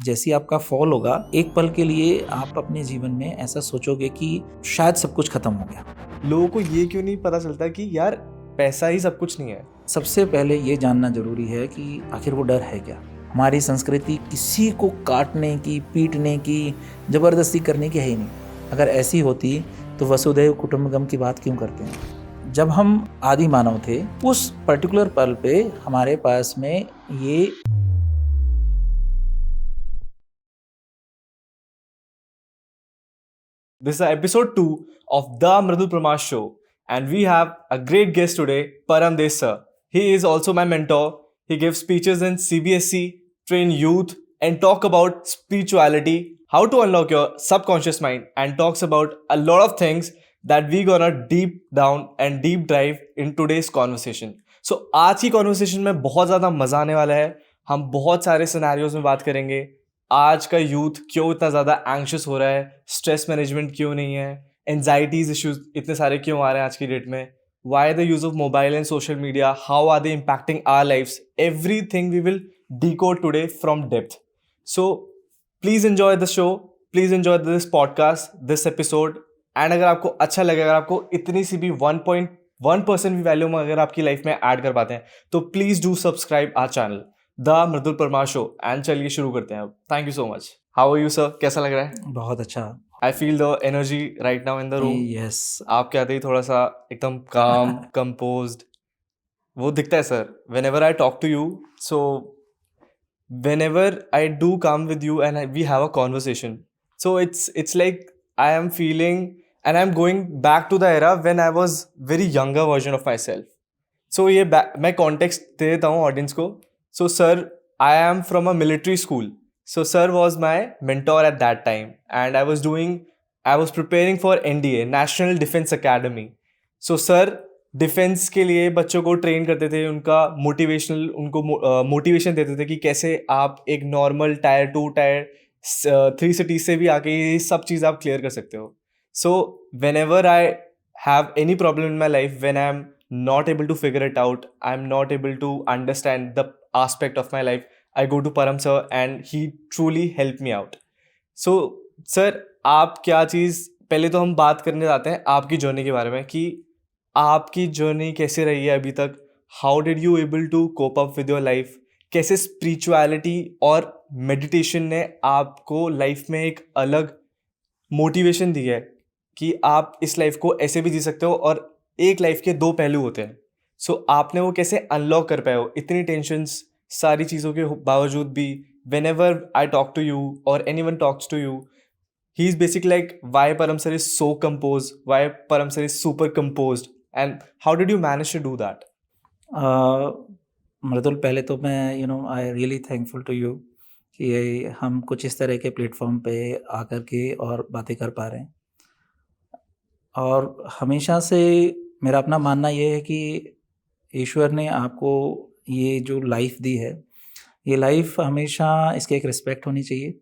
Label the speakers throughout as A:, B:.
A: जैसी आपका फॉल होगा, एक पल के लिए आप अपने जीवन में ऐसा सोचोगे कि शायद सब कुछ खत्म हो गया।
B: लोगों को ये क्यों नहीं पता चलता कि यार पैसा ही सब कुछ नहीं है।
A: सबसे पहले ये जानना जरूरी है कि आखिर वो डर है क्या। हमारी संस्कृति किसी को काटने की, पीटने की, जबरदस्ती करने की है ही नहीं। अगर ऐसी होती तो वसुधैव कुटुंबकम की बात क्यों करते हैं। जब हम आदि मानव थे, उस पर्टिकुलर पल पे हमारे पास में ये
B: This is episode 2 of the Mridul Pramar Show, and we have a great guest today, Param Des sir. He is also my mentor. He gives speeches in CBSE, train youth, and talk about spirituality, how to unlock your subconscious mind, and talks about a lot of things that we gonna deep down and deep dive in today's conversation. So आज की conversation में बहुत ज़्यादा मज़ा आने वाला है. हम बहुत सारे सिनेरियोज में बात करेंगे. आज का यूथ क्यों इतना ज़्यादा एंग्शियस हो रहा है, स्ट्रेस मैनेजमेंट क्यों नहीं है, एंजाइटीज इश्यूज इतने सारे क्यों आ रहे हैं आज की डेट में, why the use of mobile and social media, how are they impacting our lifes, everything we will decode today from depth. So please enjoy the show, please enjoy this podcast, this episode. And अगर आपको अच्छा लगे, अगर आपको इतनी सी भी 1.1% भी value में अगर आपकी लाइफ में ऐड कर पाते हैं तो please do subscribe our channel the Mridul Parmar show. And चलिए शुरू करते हैं अब. Thank you so much. How are you sir, कैसा लग रहा है?
A: बहुत अच्छा.
B: I feel the energy right now in the room.
A: Yes.
B: आप क्या ही थोड़ा सा एकदम काम कंपोज्ड वो दिखता है sir whenever I talk to you. So whenever I do come with you and we have a conversation, so it's like I am feeling and I'm going back to the era when I was very younger version of myself. So ये मैं context दे देता हूँ audience को. So sir, I am from a military school. So sir was my mentor at that time, and I was preparing for NDA, National Defense Academy. So sir defence के लिए बच्चों को train करते थे, उनको मोटिवेशन देते थे कि कैसे आप एक नॉर्मल टायर 2 टायर 3 सिटीज से भी आके ये सब चीज़ आप क्लियर कर सकते हो. So when ever I have any problem in my life, when I am not able to figure it out, I'm not able to understand the aspect of my life, I go to Param sir and he truly helped me out. So sir, आप क्या चीज़, पहले तो हम बात करने जाते हैं आपकी जर्नी के बारे में कि आपकी जर्नी कैसे रही है अभी तक. How did you able to cope up with your life, कैसे स्पिरिचुअलिटी और मेडिटेशन ने आपको लाइफ में एक अलग मोटिवेशन दी है कि आप इस लाइफ को ऐसे भी जी सकते हो और एक लाइफ के 2 पहलू होते हैं. सो आपने वो कैसे अनलॉक कर पाए हो इतनी टेंशन्स सारी चीज़ों के बावजूद भी. Whenever I talk to you और anyone talks to you, he is basically like, why Param sir is so composed, why Param sir is super composed, and how did you manage to do that?
A: Mridul, पहले तो मैं I really thankful to you कि हम कुछ इस तरह के platform पे आकर के और बातें कर पा रहे हैं. और हमेशा से मेरा अपना मानना ये है कि ईश्वर ने आपको ये जो लाइफ दी है, ये लाइफ हमेशा इसकी एक रिस्पेक्ट होनी चाहिए.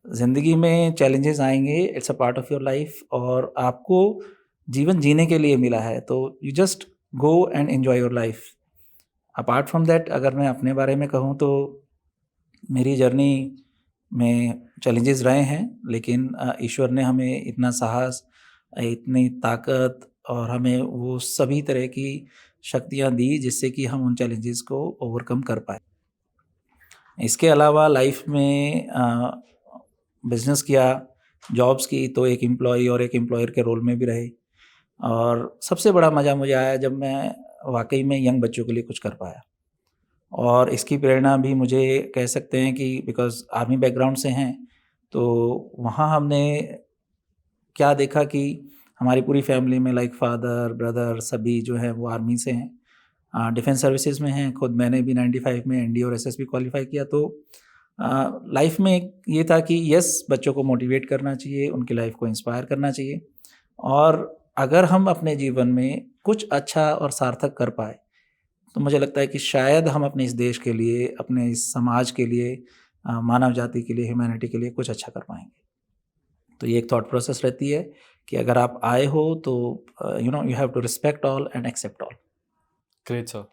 A: ज़िंदगी में चैलेंजेस आएंगे, it's a part of your life, और आपको जीवन जीने के लिए मिला है तो you just go and enjoy your life. Apart from that, अगर मैं अपने बारे में कहूँ तो मेरी जर्नी में चैलेंजेस रहे हैं, लेकिन ईश्वर ने हमें इतना साहस, इतनी ताकत और हमें वो सभी तरह की शक्तियाँ दी जिससे कि हम उन चैलेंजेस को ओवरकम कर पाए. इसके अलावा लाइफ में बिज़नेस किया, जॉब्स की, तो एक एम्प्लॉई और एक एम्प्लॉयर के रोल में भी रहे. और सबसे बड़ा मज़ा मुझे आया जब मैं वाकई में यंग बच्चों के लिए कुछ कर पाया. और इसकी प्रेरणा भी मुझे कह सकते हैं कि बिकॉज़ आर्मी बैकग्राउंड से हैं, तो वहाँ हमने क्या देखा कि हमारी पूरी फैमिली में लाइक फादर, ब्रदर सभी जो हैं वो आर्मी से हैं, डिफेंस सर्विसेज में हैं. खुद मैंने भी 95 में एनडीए और एसएसबी क्वालिफाई किया. तो लाइफ में ये था कि यस, बच्चों को मोटिवेट करना चाहिए, उनकी लाइफ को इंस्पायर करना चाहिए, और अगर हम अपने जीवन में कुछ अच्छा और सार्थक कर पाए तो मुझे लगता है कि शायद हम अपने इस देश के लिए, अपने इस समाज के लिए, मानव जाति के लिए, ह्यूमैनिटी के लिए कुछ अच्छा कर पाएंगे. तो ये एक थॉट प्रोसेस रहती है कि अगर आप आए हो तो you have to respect all and accept all.
B: Great sir.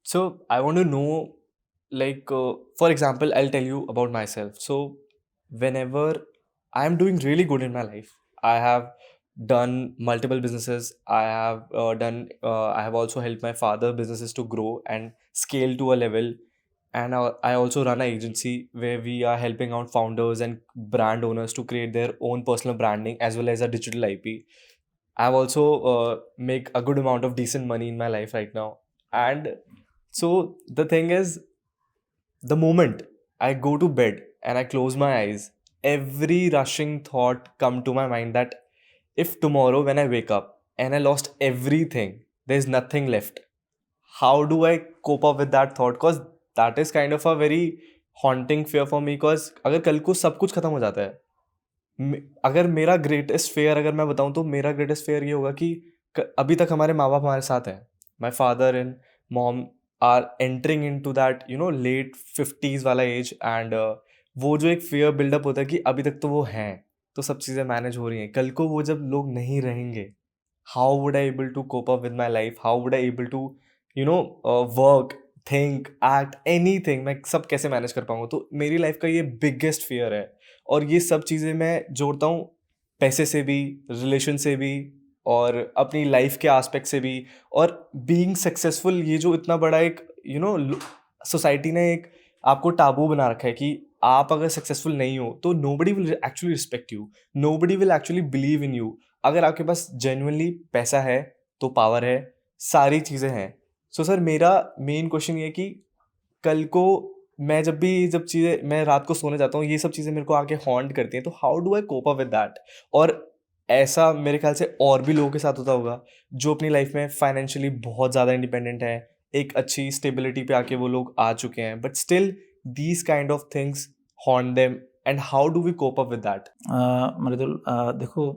B: So I want to know like for example, I'll tell you about myself. So whenever I'm doing really good in my life, I have done multiple businesses. I have also helped my father businesses to grow and scale to a level. And I also run an agency where we are helping out founders and brand owners to create their own personal branding as well as a digital IP. I've also make a good amount of decent money in my life right now. And so the thing is, the moment I go to bed and I close my eyes, every rushing thought come to my mind that if tomorrow when I wake up and I lost everything, there's nothing left. How do I cope up with that thought? Because that is kind of a very haunting fear for me. Because अगर कल को सब कुछ खत्म हो जाता है, अगर मेरा ग्रेटेस्ट फेयर अगर मैं बताऊं तो मेरा ग्रेटेस्ट फेयर ये होगा कि अभी तक हमारे माँ बाप हमारे साथ हैं. My father and mom are entering in to that late 50s वाला एज. एंड वो जो एक फेयर बिल्डअप होता है कि अभी तक तो वो हैं, तो सब चीज़ें मैनेज हो रही हैं. कल को वो जब लोग नहीं रहेंगे, how would I able to cope up with my life? How would I able to work, think, act, anything? मैं सब कैसे मैनेज कर पाऊंगा? तो मेरी लाइफ का ये बिगेस्ट फियर है. और ये सब चीज़ें मैं जोड़ता हूँ पैसे से भी, रिलेशन से भी, और अपनी लाइफ के एस्पेक्ट से भी. और बीइंग सक्सेसफुल, ये जो इतना बड़ा एक सोसाइटी ने एक आपको टाबू बना रखा है कि आप अगर सक्सेसफुल नहीं हो तो nobody will actually respect you, nobody will actually believe in you. अगर आपके पास जेन्युइनली पैसा है तो पावर है, सारी चीज़ें हैं. सो सर, मेरा मेन क्वेश्चन ये कि कल को मैं जब चीज़ें मैं रात को सोने जाता हूँ, ये सब चीज़ें मेरे को आके हॉन्ट करती हैं, तो how do I cope up with that? और ऐसा मेरे ख्याल से और भी लोगों के साथ होता होगा जो अपनी लाइफ में फाइनेंशियली बहुत ज़्यादा इंडिपेंडेंट है, एक अच्छी स्टेबिलिटी पे आके वो लोग आ चुके हैं, but still these kind of things haunt them. And how do we cope up with that?
A: Mridul, देखो,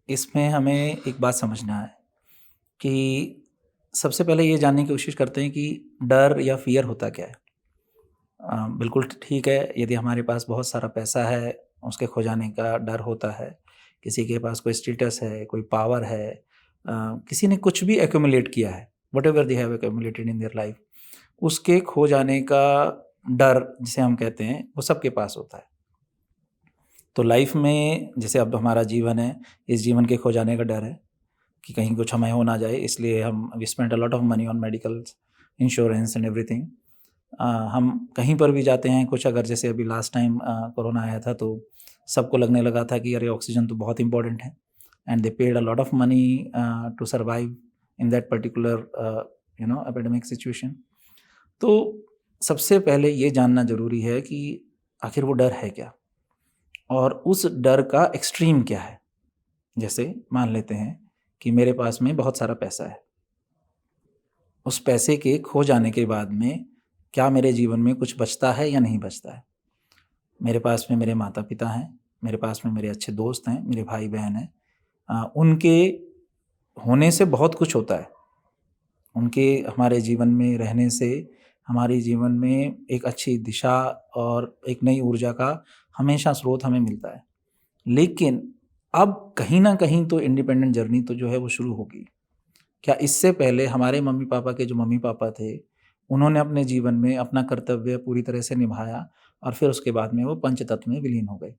A: इसमें हमें एक बात समझना है कि सबसे पहले ये जानने की कोशिश करते हैं कि डर या फियर होता क्या है. बिल्कुल ठीक है, यदि हमारे पास बहुत सारा पैसा है, उसके खो जाने का डर होता है. किसी के पास कोई स्टेटस है, कोई पावर है, किसी ने कुछ भी एक्यूमुलेट किया है, whatever they have accumulated in their life, उसके खो जाने का डर जिसे हम कहते हैं, वो सबके पास होता है. तो लाइफ में जैसे अब हमारा जीवन है, इस जीवन के खो जाने का डर है कि कहीं कुछ हमें हो ना जाए, इसलिए we spend a lot of money on medical insurance and everything. हम कहीं पर भी जाते हैं, कुछ अगर जैसे अभी लास्ट टाइम कोरोना आया था तो सबको लगने लगा था कि अरे ऑक्सीजन तो बहुत इंपॉर्टेंट है, and they paid a lot of money to survive in that particular epidemic situation. तो सबसे पहले ये जानना ज़रूरी है कि आखिर वो डर है क्या, और उस डर का एक्सट्रीम क्या है. जैसे मान लेते हैं कि मेरे पास में बहुत सारा पैसा है, उस पैसे के खो जाने के बाद में क्या मेरे जीवन में कुछ बचता है या नहीं बचता है. मेरे पास में मेरे माता पिता हैं, मेरे पास में मेरे अच्छे दोस्त हैं, मेरे भाई बहन हैं, उनके होने से बहुत कुछ होता है. उनके हमारे जीवन में रहने से हमारे जीवन में एक अच्छी दिशा और एक नई ऊर्जा का हमेशा स्रोत हमें मिलता है. लेकिन अब कहीं ना कहीं तो इंडिपेंडेंट जर्नी तो जो है वो शुरू होगी. क्या इससे पहले हमारे मम्मी पापा के जो मम्मी पापा थे, उन्होंने अपने जीवन में अपना कर्तव्य पूरी तरह से निभाया और फिर उसके बाद में वो पंचतत्व में विलीन हो गए.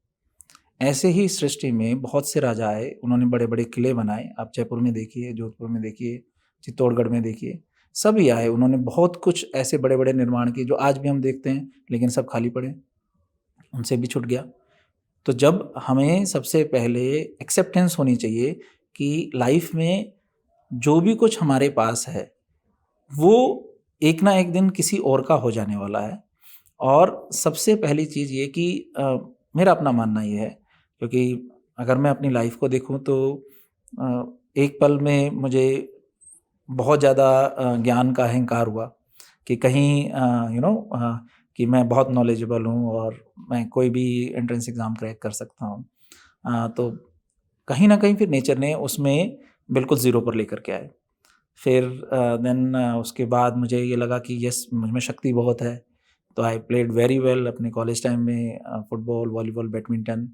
A: ऐसे ही सृष्टि में बहुत से राजा आए, उन्होंने बड़े बड़े किले बनाए. आप जयपुर में देखिए, जोधपुर में देखिए, चित्तौड़गढ़ में देखिए, सभी आए, उन्होंने बहुत कुछ ऐसे बड़े बड़े निर्माण किए जो आज भी हम देखते हैं, लेकिन सब खाली पड़े, उनसे भी छूट गया. तो जब हमें सबसे पहले एक्सेप्टेंस होनी चाहिए कि लाइफ में जो भी कुछ हमारे पास है वो एक ना एक दिन किसी और का हो जाने वाला है. और सबसे पहली चीज़ ये कि मेरा अपना मानना ये है, क्योंकि अगर मैं अपनी लाइफ को देखूं तो एक पल में मुझे बहुत ज़्यादा ज्ञान का अहंकार हुआ कि कहीं कि मैं बहुत नॉलेजेबल हूँ और मैं कोई भी एंट्रेंस एग्ज़ाम क्रैक कर सकता हूँ. तो कहीं ना कहीं फिर नेचर ने उसमें बिल्कुल ज़ीरो पर लेकर के आए. फिर देन उसके बाद मुझे ये लगा कि यस, मुझ में शक्ति बहुत है. तो आई प्लेड वेरी वेल अपने कॉलेज टाइम में, फुटबॉल, वॉलीबॉल, बैडमिंटन,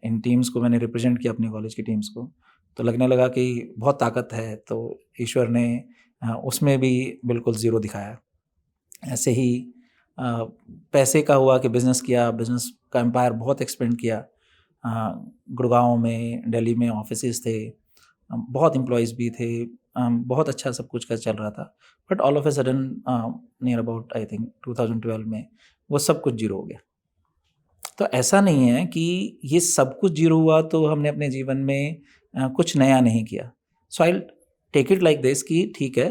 A: इन टीम्स को मैंने रिप्रेजेंट किया, अपने कॉलेज की टीम्स को. तो लगने लगा कि बहुत ताकत है, तो ईश्वर ने उसमें भी बिल्कुल ज़ीरो दिखाया. ऐसे ही पैसे का हुआ कि बिज़नेस किया, बिज़नेस का एम्पायर बहुत एक्सपेंड किया। गुड़गांव में, दिल्ली में ऑफिसेज़ थे, बहुत एम्प्लॉइज़ भी थे, बहुत अच्छा सब कुछ का चल रहा था। But all of a sudden near about I think 2012 में वो सब कुछ ज़ीरो हो गया। तो ऐसा नहीं है कि ये सब कुछ ज़ीरो हुआ तो हमने अपने जीवन में कुछ नया नहीं किया। So I will take it like this कि ठीक है,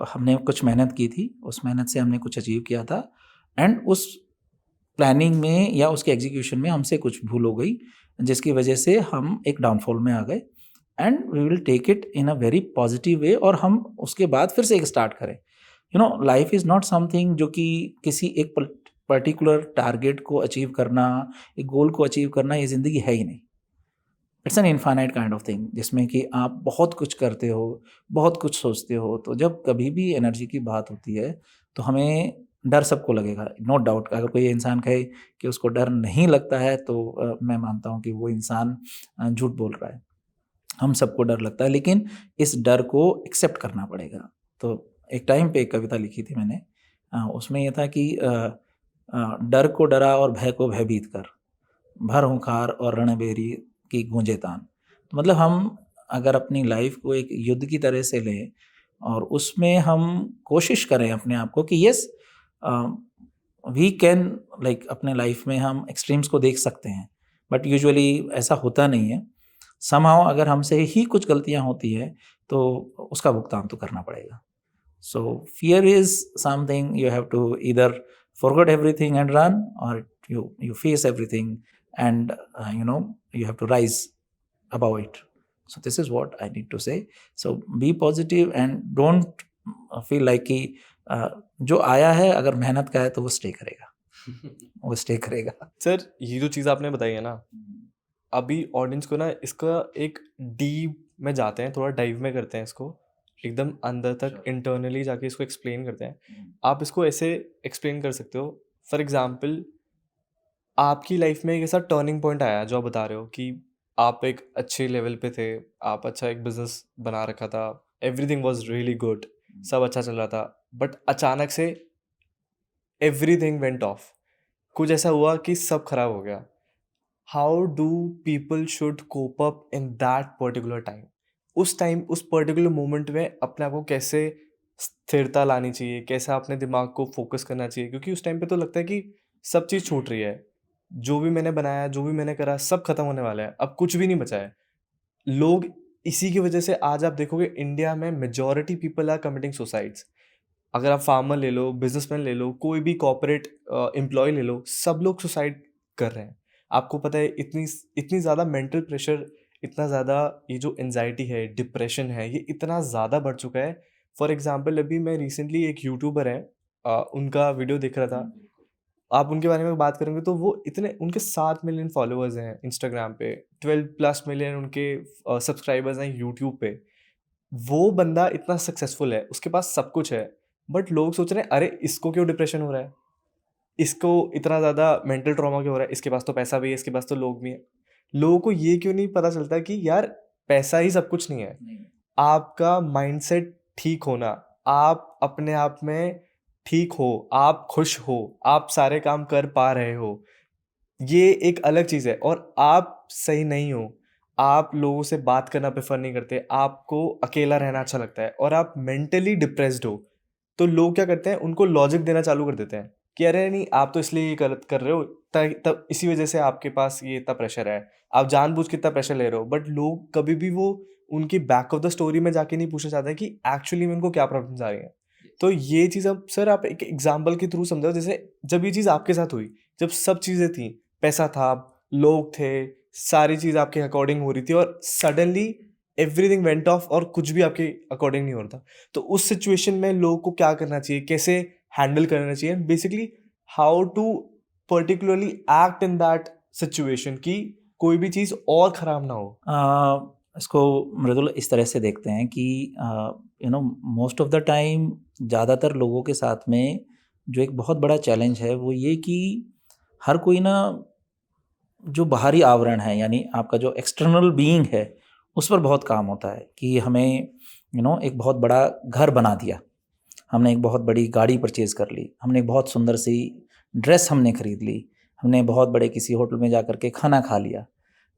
A: हमने कुछ मेहनत की थी, उस मेहनत से हमने कुछ अचीव किया था एंड उस प्लानिंग में या उसके एग्जीक्यूशन में हमसे कुछ भूल हो गई, जिसकी वजह से हम एक डाउनफॉल में आ गए and we will take it in a very positive way और हम उसके बाद फिर से एक स्टार्ट करें। You know, life is not something जो कि किसी एक पर्टिकुलर टारगेट को अचीव करना, एक गोल को अचीव करना, ये ज़िंदगी है ही नहीं। It's an infinite kind of thing जिसमें कि आप बहुत कुछ करते हो, बहुत कुछ सोचते हो। तो जब कभी भी एनर्जी की बात होती है तो हमें डर सबको लगेगा, नो डाउट। अगर कोई इंसान कहे कि उसको डर नहीं लगता है तो मैं मानता हूँ कि वो इंसान झूठ बोल रहा है। हम सबको डर लगता है, लेकिन इस डर को एक्सेप्ट करना पड़ेगा। तो एक टाइम पे एक कविता लिखी थी मैंने, उसमें ये था कि डर को डरा और भय को भयभीत कर, भर हुंकार और रणबेरी की गूंजे तान। तो मतलब हम अगर अपनी लाइफ को एक युद्ध की तरह से लें और उसमें हम कोशिश करें अपने आप को कि यस वी कैन, लाइक अपने लाइफ में हम एक्सट्रीम्स को देख सकते हैं, बट यूजुअली ऐसा होता नहीं है। समहाउ अगर हमसे ही कुछ गलतियां होती है तो उसका भुगतान तो करना पड़ेगा। So fear is something you have to either forget everything and run, or you face everything and you have to rise above it. So this is what I need to say. So be positive and don't feel like कि जो आया है अगर मेहनत का है तो वो स्टे करेगा, वो स्टे करेगा।
B: सर ये जो चीज़ आपने बताई है ना, अभी ऑडियंस को ना इसका एक डीप में जाते हैं, थोड़ा डाइव में करते हैं इसको, एकदम अंदर तक इंटरनली जाके इसको एक्सप्लेन करते हैं। आप इसको ऐसे एक्सप्लेन कर सकते हो, फॉर एग्जाम्पल आपकी लाइफ में एक ऐसा टर्निंग पॉइंट आया जो आप बता रहे हो कि आप एक अच्छे लेवल पे थे, आप अच्छा एक बिजनेस बना रखा था, एवरीथिंग वाज रियली गुड, सब अच्छा चल रहा था, बट अचानक से एवरीथिंग वेंट ऑफ, कुछ ऐसा हुआ कि सब खराब हो गया। How do people should cope up in that particular time? उस टाइम, उस पर्टिकुलर मोमेंट में अपने आप को कैसे स्थिरता लानी चाहिए, कैसे अपने दिमाग को फोकस करना चाहिए? क्योंकि उस टाइम पे तो लगता है कि सब चीज़ छूट रही है, जो भी मैंने बनाया, जो भी मैंने करा, सब खत्म होने वाला है, अब कुछ भी नहीं बचा है। लोग इसी की वजह से आज आप देखोगे इंडिया में majority people are committing suicides. अगर आप फार्मर ले लो, बिजनेसमैन ले लो, कोई भी कॉर्पोरेट एम्प्लॉय ले लो, सब लोग सुसाइड कर रहे हैं। आपको पता है इतनी इतनी ज़्यादा मेंटल प्रेशर, इतना ज़्यादा ये जो एनजाइटी है, डिप्रेशन है, ये इतना ज़्यादा बढ़ चुका है। फॉर एग्जांपल अभी मैं रिसेंटली एक यूट्यूबर है, उनका वीडियो देख रहा था। आप उनके बारे में बात करेंगे तो वो इतने, उनके 7 मिलियन फॉलोअर्स हैं इंस्टाग्राम पे, 12+ मिलियन उनके सब्सक्राइबर्स हैं यूट्यूब पे। वो बंदा इतना सक्सेसफुल है, उसके पास सब कुछ है, बट लोग सोच रहे हैं अरे इसको क्यों डिप्रेशन हो रहा है, इसको इतना ज़्यादा मेंटल ट्रॉमा क्यों हो रहा है, इसके पास तो पैसा भी है, इसके पास तो लोग भी हैं। लोगों को ये क्यों नहीं पता चलता कि यार पैसा ही सब कुछ नहीं है, आपका माइंडसेट ठीक होना, आप अपने आप में ठीक हो, आप खुश हो, आप सारे काम कर पा रहे हो, ये एक अलग चीज़ है। और आप सही नहीं हो, आप लोगों से बात करना प्रेफर नहीं करते, आपको अकेला रहना अच्छा लगता है और आप मेंटली डिप्रेस्ड हो, तो लोग क्या करते हैं, उनको लॉजिक देना चालू कर देते हैं कि अरे नहीं आप तो इसलिए ये गलत कर रहे हो, तब इसी वजह से आपके पास ये इतना प्रेशर है, आप जानबूझ के इतना प्रेशर ले रहे हो। बट लोग कभी भी वो उनकी बैक ऑफ द स्टोरी में जाके नहीं पूछना चाहते कि एक्चुअली में उनको क्या प्रॉब्लम्स आ रही हैं। तो ये चीज़ अब सर आप एक एग्जाम्पल के थ्रू समझाओ, जैसे जब ये चीज़ आपके साथ हुई, जब सब चीज़ें थी, पैसा था, लोग थे, सारी चीज़ आपके अकॉर्डिंग हो रही थी और सडनली एवरीथिंग वेंट ऑफ और कुछ भी आपके अकॉर्डिंग नहीं हो रहा था, तो उस सिचुएशन में लोगों को क्या करना चाहिए, कैसे हैंडल करना चाहिए, basically how to particularly act in that situation कि कोई भी चीज़ और ख़राब ना हो?
A: इसको मृदुल इस तरह से देखते हैं कि मोस्ट ऑफ द टाइम ज़्यादातर लोगों के साथ में जो एक बहुत बड़ा चैलेंज है वो ये कि हर कोई ना, जो बाहरी आवरण है यानी आपका जो एक्सटर्नल बीइंग है उस पर बहुत काम होता है कि हमें एक बहुत बड़ा घर बना दिया, हमने एक बहुत बड़ी गाड़ी परचेज़ कर ली, हमने एक बहुत सुंदर सी ड्रेस हमने खरीद ली, हमने बहुत बड़े किसी होटल में जा कर के खाना खा लिया।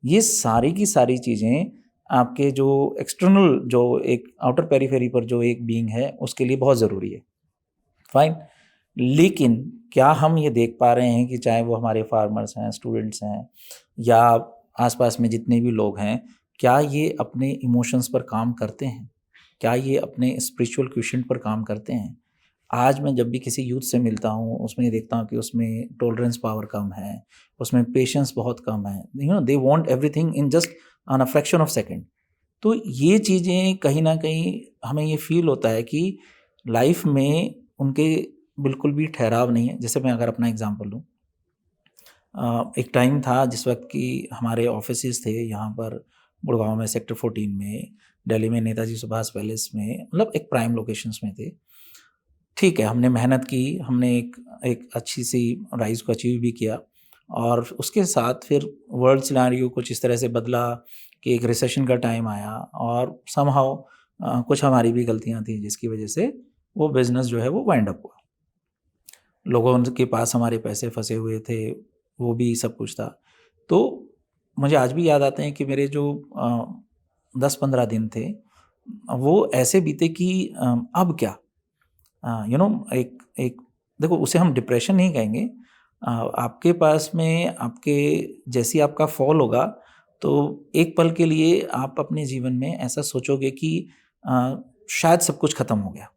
A: ये सारी की सारी चीज़ें आपके जो एक्सटर्नल जो एक आउटर पेरिफेरी पर जो एक बीइंग है, उसके लिए बहुत ज़रूरी है। फाइन। लेकिन क्या हम ये देख पा रहे हैं कि चाहे वो हमारे फार्मर्स हैं, स्टूडेंट्स हैं या आसपास में जितने भी लोग हैं, क्या ये अपने इमोशंस पर काम करते हैं? क्या ये अपने स्पिरिचुअल क्वोशिएंट पर काम करते हैं? आज मैं जब भी किसी यूथ से मिलता हूँ, उसमें ये देखता हूँ कि उसमें टॉलरेंस पावर कम है, उसमें पेशेंस बहुत कम है। They want everything in just on a fraction of second. तो ये चीज़ें कहीं न कहीं हमें ये फ़ील होता है कि लाइफ़ में उनके बिल्कुल भी ठहराव नहीं है। जैसे मैं अगर अपना एग्ज़ाम्पल लूँ, एक टाइम था जिस वक़्त कि हमारे ऑफ़िसेज़ थे यहाँ पर गुड़गाँव में सेक्टर 14 में, दिल्ली में नेताजी सुभाष पैलेस में, मतलब एक प्राइम लोकेशंस में थे। ठीक है, हमने मेहनत की, हमने एक एक अच्छी-सी राइज़ को अचीव भी किया और उसके साथ फिर वर्ल्ड सिनेरियो कुछ इस तरह से बदला कि एक रिसेशन का टाइम आया और समहाउ कुछ हमारी भी गलतियाँ थी जिसकी वजह से वो बिज़नेस जो है वो वाइंड अप हुआ। लोगों के पास हमारे पैसे फँसे हुए थे, वो भी सब कुछ था। तो मुझे आज भी याद आते हैं कि मेरे जो 10-15 दिन थे, वो ऐसे बीते कि अब क्या? एक एक देखो उसे हम डिप्रेशन नहीं कहेंगे। आपके पास में आपके जैसे ही आपका फॉल होगा, तो एक पल के लिए आप अपने जीवन में ऐसा सोचोगे कि शायद सब कुछ खत्म हो गया।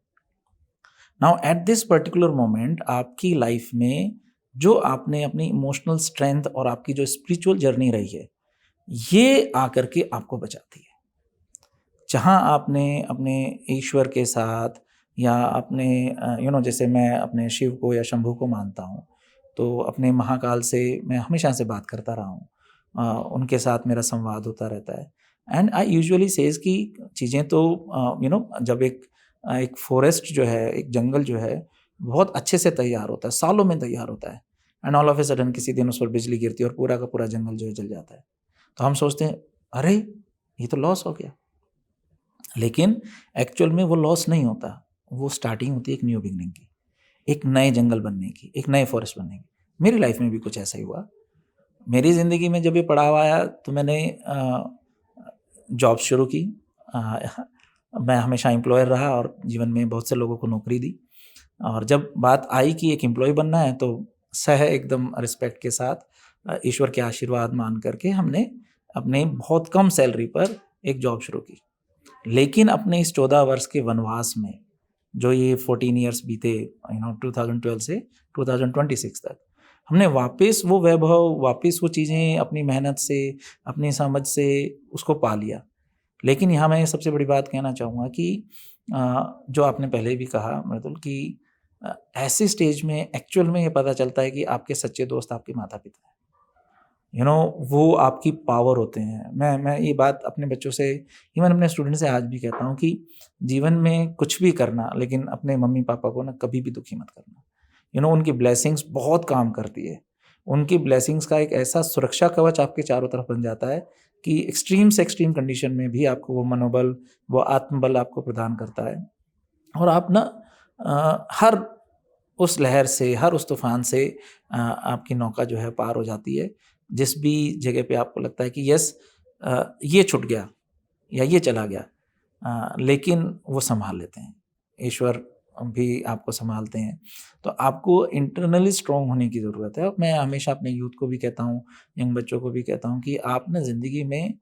A: Now at this particular moment आपकी लाइफ में जो आपने अपनी इमोशनल स्ट्रेंथ और आपकी जो स्पिरिचुअल जर्नी रही है, ये आकर के आपको बचाती है। जहाँ आपने अपने ईश्वर के साथ या अपने जैसे मैं अपने शिव को या शंभू को मानता हूँ, तो अपने महाकाल से मैं हमेशा से बात करता रहा हूँ। उनके साथ मेरा संवाद होता रहता है एंड आई यूजुअली सेज़ कि चीज़ें तो जब एक फॉरेस्ट जो है, एक जंगल जो है, बहुत अच्छे से तैयार होता है, सालों में तैयार होता है and all of a sudden किसी दिन उस पर बिजली गिरती है और पूरा का पूरा जंगल जो है जल जाता है। तो हम सोचते हैं, अरे! ये तो लॉस हो गया। लेकिन एक्चुअल में वो लॉस नहीं होता, वो स्टार्टिंग होती है एक न्यू बिगिनिंग की, एक नए जंगल बनने की, एक नए फॉरेस्ट बनने की। मेरी लाइफ में भी कुछ ऐसा ही हुआ। मेरी ज़िंदगी में जब ये पड़ाव आया तो मैंने जॉब शुरू की। अ, मैं हमेशा एम्प्लॉयर रहा और जीवन में बहुत से लोगों को नौकरी दी और जब बात आई कि एक एम्प्लॉयी बनना है तो एकदम रिस्पेक्ट के साथ ईश्वर के आशीर्वाद मान करके हमने अपने बहुत कम सैलरी पर एक जॉब शुरू की। लेकिन अपने इस 14 वर्ष के वनवास में जो ये 14 इयर्स बीते 2012 से 2026 तक, हमने वापस वो वैभव, वापस वो चीज़ें अपनी मेहनत से, अपनी समझ से उसको पा लिया। लेकिन यहाँ मैं सबसे बड़ी बात कहना चाहूँगा कि जो आपने पहले भी कहा मृदुल कि ऐसे स्टेज में एक्चुअल में ये पता चलता है कि आपके सच्चे दोस्त आपके माता-पिता हैं। वो आपकी पावर होते हैं। मैं ये बात अपने बच्चों से, इवन अपने स्टूडेंट से आज भी कहता हूँ कि जीवन में कुछ भी करना, लेकिन अपने मम्मी-पापा को ना कभी भी दुखी मत करना। उनकी ब्लेसिंग्स बहुत काम करती है। उनकी ब्लेसिंग्स का एक ऐसा सुरक्षा कवच आपके चारों तरफ बन जाता है कि एक्सट्रीम से एक्सट्रीम कंडीशन में भी आपको वो मनोबल, वो आत्मबल आपको प्रदान करता है और आप ना हर उस लहर से, हर उस तूफ़ान से आपकी नौका जो है पार हो जाती है। जिस भी जगह पे आपको लगता है कि यस ये छूट गया या ये चला गया, लेकिन वो सँभाल लेते हैं। ईश्वर भी आपको सँभालते हैं। तो आपको इंटरनली स्ट्रॉन्ग होने की ज़रूरत है और मैं हमेशा अपने यूथ को भी कहता हूँ, यंग बच्चों को भी कहता हूँ कि आप ना ज़िंदगी में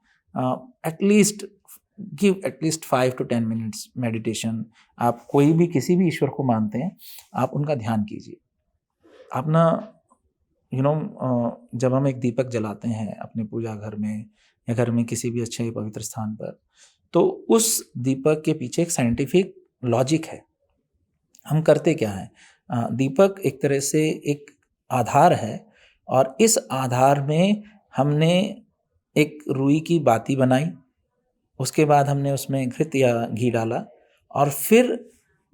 A: at least give at least 5 to 10 minutes meditation. आप कोई भी किसी भी ईश्वर को मानते हैं, आप उनका ध्यान कीजिए। आप ना जब हम एक दीपक जलाते हैं अपने पूजा घर में या घर में किसी भी अच्छे पवित्र स्थान पर, तो उस दीपक के पीछे एक साइंटिफिक लॉजिक है। हम करते क्या हैं? दीपक एक तरह से एक आधार है और इस आधार में हमने एक रुई की बाती बनाई, उसके बाद हमने उसमें घृत या घी डाला और फिर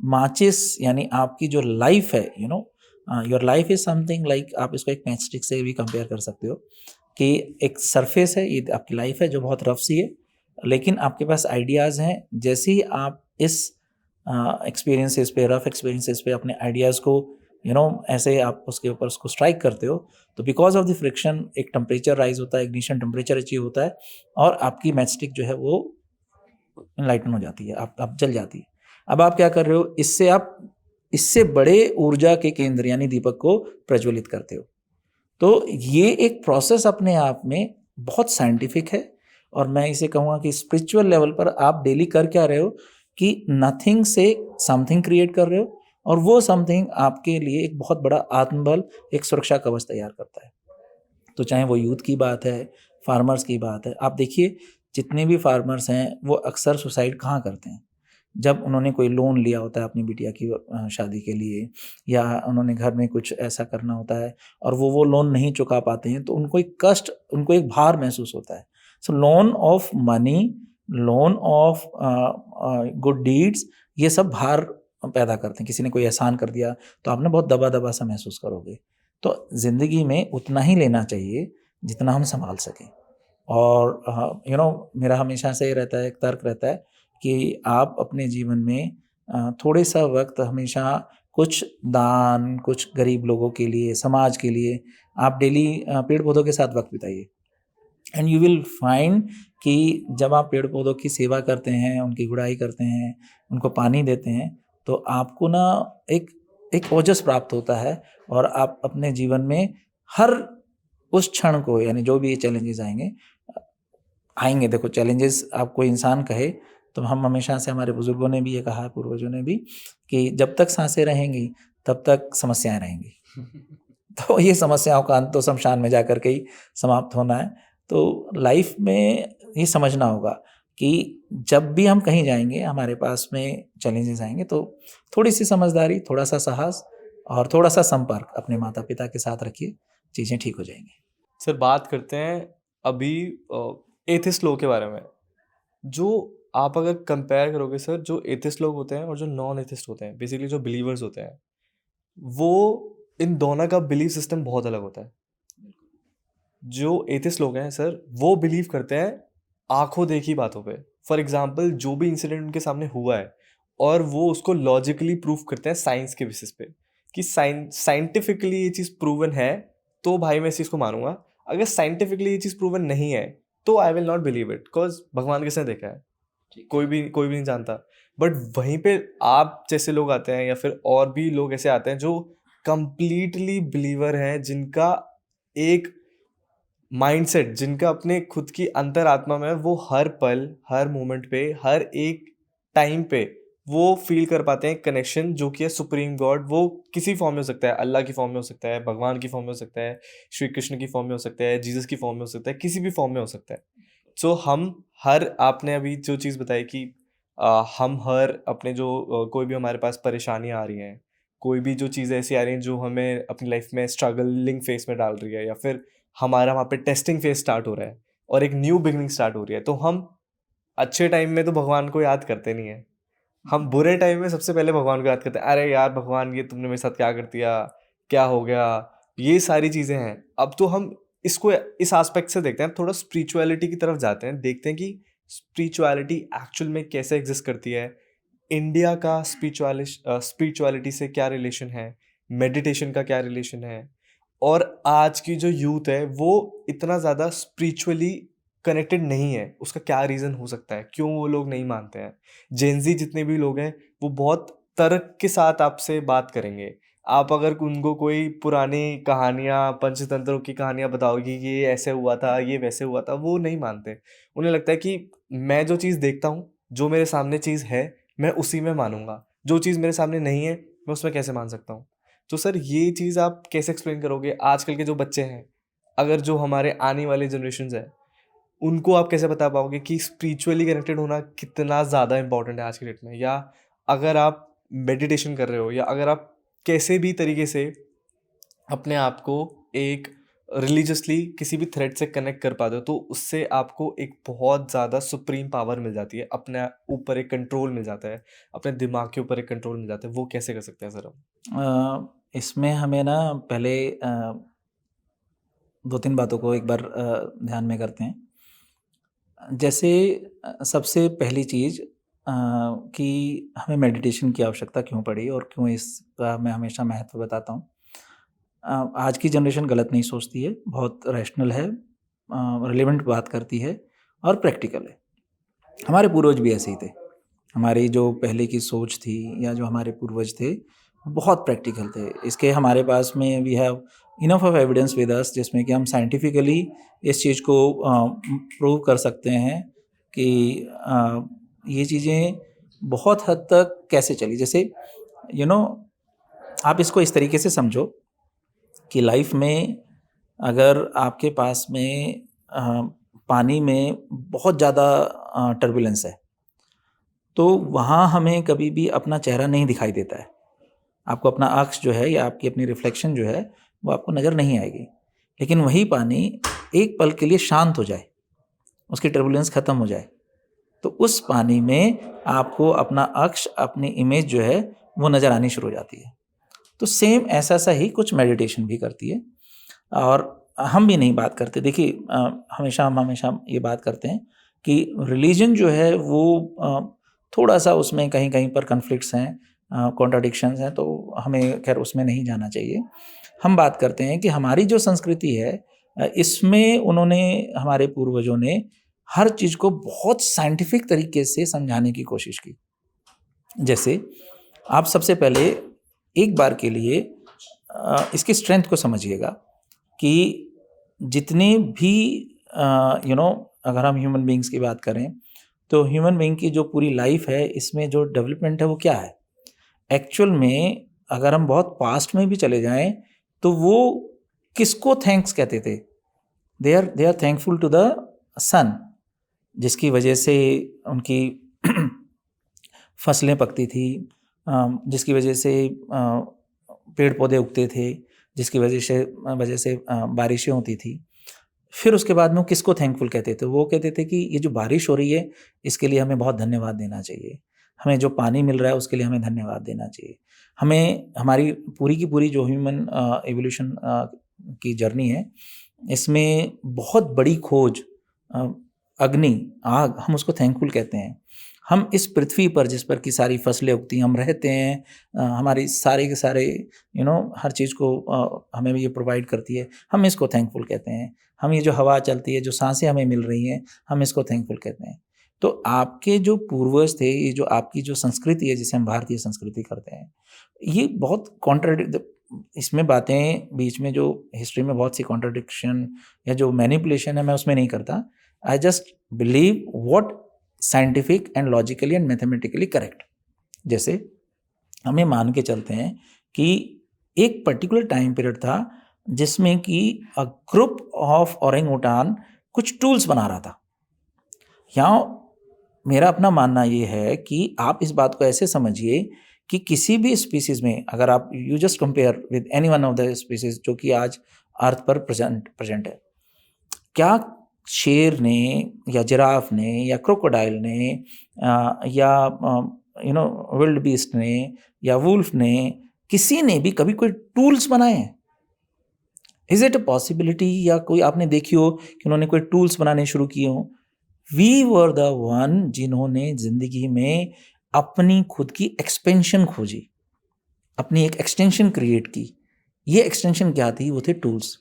A: माचिस, यानी आपकी जो लाइफ है, your life is something like, आप इसको एक मैच स्टिक से भी कंपेयर कर सकते हो कि एक सरफेस है, ये आपकी लाइफ है जो बहुत रफ सी है, लेकिन आपके पास आइडियाज़ हैं। जैसे ही आप इस एक्सपीरियंसेस पे, रफ एक्सपीरियंसेस पे अपने आइडियाज़ को ऐसे आप उसके ऊपर उसको स्ट्राइक करते हो, तो बिकॉज ऑफ द फ्रिक्शन एक टेम्परेचर राइज होता है, इग्निशन टेम्परेचर अचीव होता है और आपकी मैच स्टिक जो है वो इनलाइटन हो जाती है, आप जल जाती है। अब आप क्या कर रहे हो, इससे आप इससे बड़े ऊर्जा के केंद्र यानी दीपक को प्रज्वलित करते हो। तो ये एक प्रोसेस अपने आप में बहुत साइंटिफिक है और मैं इसे कहूँगा कि स्पिरिचुअल लेवल पर आप डेली कर क्या रहे हो कि नथिंग से समथिंग क्रिएट कर रहे हो और वो समथिंग आपके लिए एक बहुत बड़ा आत्मबल, एक सुरक्षा कवच तैयार करता है। तो चाहे वो यूथ की बात है, फार्मर्स की बात है, आप देखिए जितने भी फार्मर्स हैं वो अक्सर सुसाइड कहाँ करते हैं, जब उन्होंने कोई लोन लिया होता है अपनी बिटिया की शादी के लिए, या उन्होंने घर में कुछ ऐसा करना होता है और वो लोन नहीं चुका पाते हैं, तो उनको एक कष्ट, उनको एक भार महसूस होता है। So loan of money, loan of good deeds, ये सब भार पैदा करते हैं। किसी ने कोई एहसान कर दिया तो आपने बहुत दबा दबा सा महसूस करोगे। तो ज़िंदगी में उतना ही लेना चाहिए जितना हम संभाल सकें। और मेरा हमेशा से ये रहता है, एक तर्क रहता है कि आप अपने जीवन में थोड़े सा वक्त हमेशा कुछ दान, कुछ गरीब लोगों के लिए, समाज के लिए आप डेली पेड़ पौधों के साथ वक्त बिताइए एंड यू विल फाइंड कि जब आप पेड़ पौधों की सेवा करते हैं, उनकी गुड़ाई करते हैं, उनको पानी देते हैं, तो आपको ना एक एक ओजस प्राप्त होता है और आप अपने जीवन में हर उस क्षण को, यानी जो भी चैलेंजेस आएंगे, देखो चैलेंजेस आप कोई इंसान कहे तो हम हमेशा से, हमारे बुजुर्गों ने भी ये कहा है, पूर्वजों ने भी, कि जब तक सांसें रहेंगी तब तक समस्याएं रहेंगी। तो ये समस्याओं का अंत तो शमशान में जाकर के ही समाप्त होना है। तो लाइफ में ये समझना होगा कि जब भी हम कहीं जाएंगे हमारे पास में चैलेंजेस आएंगे, तो थोड़ी सी समझदारी, थोड़ा सा साहस और थोड़ा सा संपर्क अपने माता पिता के साथ रखिए, चीज़ें ठीक हो जाएंगी।
B: सर बात करते हैं अभी एथिस्ट लोग के बारे में। जो आप अगर कंपेयर करोगे सर, जो एथिस्ट लोग होते हैं और जो नॉन एथिस्ट होते हैं, बेसिकली जो बिलीवर्स होते हैं, वो इन दोनों का बिलीफ सिस्टम बहुत अलग होता है। जो एथिस्ट लोग हैं सर, वो बिलीव करते हैं आंखों देखी बातों पे। फॉर एग्जाम्पल, जो भी इंसिडेंट उनके सामने हुआ है और वो उसको लॉजिकली प्रूव करते हैं साइंस के बेसिस पे कि साइंटिफिकली ये चीज़ प्रूवन है, तो भाई मैं इस चीज़ को मानूंगा। अगर साइंटिफिकली ये चीज़ प्रूवन नहीं है तो I will not believe it, because भगवान किसने देखा है? कोई भी नहीं जानता। बट वहीं पे आप जैसे लोग आते हैं या फिर और भी लोग ऐसे आते हैं जो कंप्लीटली बिलीवर हैं, जिनका एक माइंडसेट, जिनका अपने खुद की अंतरात्मा में वो हर पल, हर मोमेंट पे, हर एक टाइम पे वो फील कर पाते हैं कनेक्शन, जो कि है सुप्रीम गॉड। वो किसी फॉर्म में हो सकता है, अल्लाह की फॉर्म में हो सकता है, भगवान की फॉर्म में हो सकता है, श्री कृष्ण की फॉर्म में हो सकता है, जीसस की फॉर्म में हो सकता है, किसी भी फॉर्म में हो सकता है। सो हम हर, आपने अभी जो चीज़ बताई कि हम हर अपने जो कोई भी हमारे पास परेशानियाँ आ रही हैं, कोई भी जो चीज़ें ऐसी आ रही हैं जो हमें अपनी लाइफ में स्ट्रगलिंग फेस में डाल रही है, या फिर हमारा वहाँ पे टेस्टिंग फेज स्टार्ट हो रहा है और एक न्यू बिगनिंग स्टार्ट हो रही है, तो हम अच्छे टाइम में तो भगवान को याद करते नहीं है। हम बुरे टाइम में सबसे पहले भगवान को याद करते हैं, अरे यार भगवान, ये तुमने मेरे साथ क्या कर दिया, क्या हो गया, ये सारी चीज़ें हैं। अब तो हम इसको इस एस्पेक्ट से देखते हैं, थोड़ा स्पिरिचुअलिटी की तरफ जाते हैं, देखते हैं कि स्पिरिचुअलिटी एक्चुअल में कैसे एग्जिस्ट करती है, इंडिया का स्पिरिचुअलिटी से क्या रिलेशन है, मेडिटेशन का क्या रिलेशन है, और आज की जो यूथ है वो इतना ज़्यादा स्पिरिचुअली कनेक्टेड नहीं है, उसका क्या रीज़न हो सकता है, क्यों वो लोग नहीं मानते हैं। जेनजी जितने भी लोग हैं वो बहुत तर्क के साथ आपसे बात करेंगे। आप अगर उनको कोई पुरानी कहानियाँ, पंचतंत्रों की कहानियाँ बताओगे, ये ऐसे हुआ था, ये वैसे हुआ था, वो नहीं मानते। उन्हें लगता है कि मैं जो चीज़ देखता हूँ, जो मेरे सामने चीज़ है, मैं उसी में मानूंगा, जो चीज़ मेरे सामने नहीं है मैं उसमें कैसे मान सकता हूँ। तो सर ये चीज़ आप कैसे एक्सप्लेन करोगे आजकल के जो बच्चे हैं, अगर जो हमारे आने वाले जनरेशन है, उनको आप कैसे बता पाओगे कि स्पिरिचुअली कनेक्टेड होना कितना ज़्यादा इंपॉर्टेंट है आज की डेट में? या अगर आप मेडिटेशन कर रहे हो, या अगर आप कैसे भी तरीके से अपने आप को एक रिलीजियसली किसी भी थ्रेड से कनेक्ट कर पाते हो, तो उससे आपको एक बहुत ज़्यादा सुप्रीम पावर मिल जाती है, अपने ऊपर एक कंट्रोल मिल जाता है, अपने दिमाग के ऊपर एक कंट्रोल मिल जाता है। वो कैसे कर सकते हैं सर हम?
A: इसमें हमें ना पहले 2-3 बातों को एक बार ध्यान में करते हैं। जैसे सबसे पहली चीज़, कि हमें मेडिटेशन की आवश्यकता क्यों पड़ी और क्यों इसका मैं हमेशा महत्व बताता हूँ। आज की जनरेशन गलत नहीं सोचती है, बहुत रैशनल है, रिलेवेंट बात करती है और प्रैक्टिकल है। हमारे पूर्वज भी ऐसे ही थे। हमारी जो पहले की सोच थी या जो हमारे पूर्वज थे, बहुत प्रैक्टिकल थे। इसके हमारे पास में we have enough of evidence with us, जिसमें कि हम साइंटिफिकली इस चीज़ को प्रूव कर सकते हैं कि ये चीज़ें बहुत हद तक कैसे चली। जैसे यू नो आप इसको इस तरीके से समझो कि लाइफ में अगर आपके पास में पानी में बहुत ज़्यादा टर्बुलेंस है, तो वहाँ हमें कभी भी अपना चेहरा नहीं दिखाई देता है। आपको अपना अक्स जो है या आपकी अपनी रिफ्लेक्शन जो है, वो आपको नज़र नहीं आएगी। लेकिन वही पानी एक पल के लिए शांत हो जाए, उसकी टर्बुलेंस ख़त्म हो जाए, तो उस पानी में आपको अपना अक्स, अपनी इमेज जो है, वो नज़र आनी शुरू हो जाती है। तो सेम ऐसा सा ही कुछ मेडिटेशन भी करती है। और हम भी नहीं बात करते, देखिए हम हमेशा ये बात करते हैं कि रिलीजन जो है वो थोड़ा सा उसमें कहीं कहीं पर कन्फ्लिक्ट्स हैं, कॉन्ट्राडिक्शंस हैं, तो हमें खैर उसमें नहीं जाना चाहिए। हम बात करते हैं कि हमारी जो संस्कृति है, इसमें उन्होंने, हमारे पूर्वजों ने हर चीज़ को बहुत साइंटिफिक तरीके से समझाने की कोशिश की। जैसे आप सबसे पहले एक बार के लिए इसकी स्ट्रेंथ को समझिएगा कि जितने भी अगर हम ह्यूमन बीइंग्स की बात करें, तो ह्यूमन बीइंग की जो पूरी लाइफ है, इसमें जो डेवलपमेंट है वो क्या है? एक्चुअल में अगर हम बहुत पास्ट में भी चले जाएं, तो वो किसको थैंक्स कहते थे? They are thankful to the sun, जिसकी वजह से उनकी फसलें पकती थी, जिसकी वजह से पेड़ पौधे उगते थे, जिसकी वजह से बारिशें होती थी। फिर उसके बाद में वो किसको थैंकफुल कहते थे? वो कहते थे कि ये जो बारिश हो रही है, इसके लिए हमें बहुत धन्यवाद देना चाहिए। हमें जो पानी मिल रहा है, उसके लिए हमें धन्यवाद देना चाहिए। हमें हमारी पूरी की पूरी जो ह्यूमन एवोल्यूशन की जर्नी है, इसमें बहुत बड़ी खोज, अग्नि, आग, हम उसको थैंकफुल कहते हैं। हम इस पृथ्वी पर, जिस पर की सारी फसलें उगती हैं, हम रहते हैं, हमारी सारे के सारे हर चीज़ को हमें ये प्रोवाइड करती है, हम इसको थैंकफुल कहते हैं। हम ये जो हवा चलती है, जो सांसें हमें मिल रही हैं, हम इसको थैंकफुल कहते हैं। तो आपके जो पूर्वज थे, ये जो आपकी जो संस्कृति है, जिसे हम भारतीय संस्कृति करते हैं, ये बहुत इसमें बातें बीच में जो हिस्ट्री में बहुत सी कॉन्ट्रडिक्शन या जो मैनिपुलेशन है, मैं उसमें नहीं करता। I just believe what scientific and logically and mathematically correct. जैसे हमें मान के चलते हैं कि एक पर्टिकुलर टाइम पीरियड था जिसमें कि अ ग्रुप ऑफ ओरेंगुटान कुछ टूल्स बना रहा था। यहाँ मेरा अपना मानना ये है कि आप इस बात को ऐसे समझिए कि किसी भी स्पीसीज में, अगर आप you just compare with any one of the species जो कि आज अर्थ पर प्रेजेंट है, क्या शेर ने या जिराफ ने या क्रोकोडाइल ने या विल्ड बीस्ट ने या वुल्फ ने, किसी ने भी कभी कोई टूल्स बनाए हैं? Is it a possibility? या कोई आपने देखी हो कि उन्होंने कोई टूल्स बनाने शुरू किए हों? वी वर द वन जिन्होंने जिंदगी में अपनी खुद की एक्सपेंशन खोजी, अपनी एक एक्सटेंशन क्रिएट की। ये एक्सटेंशन क्या थी? वो थे टूल्स।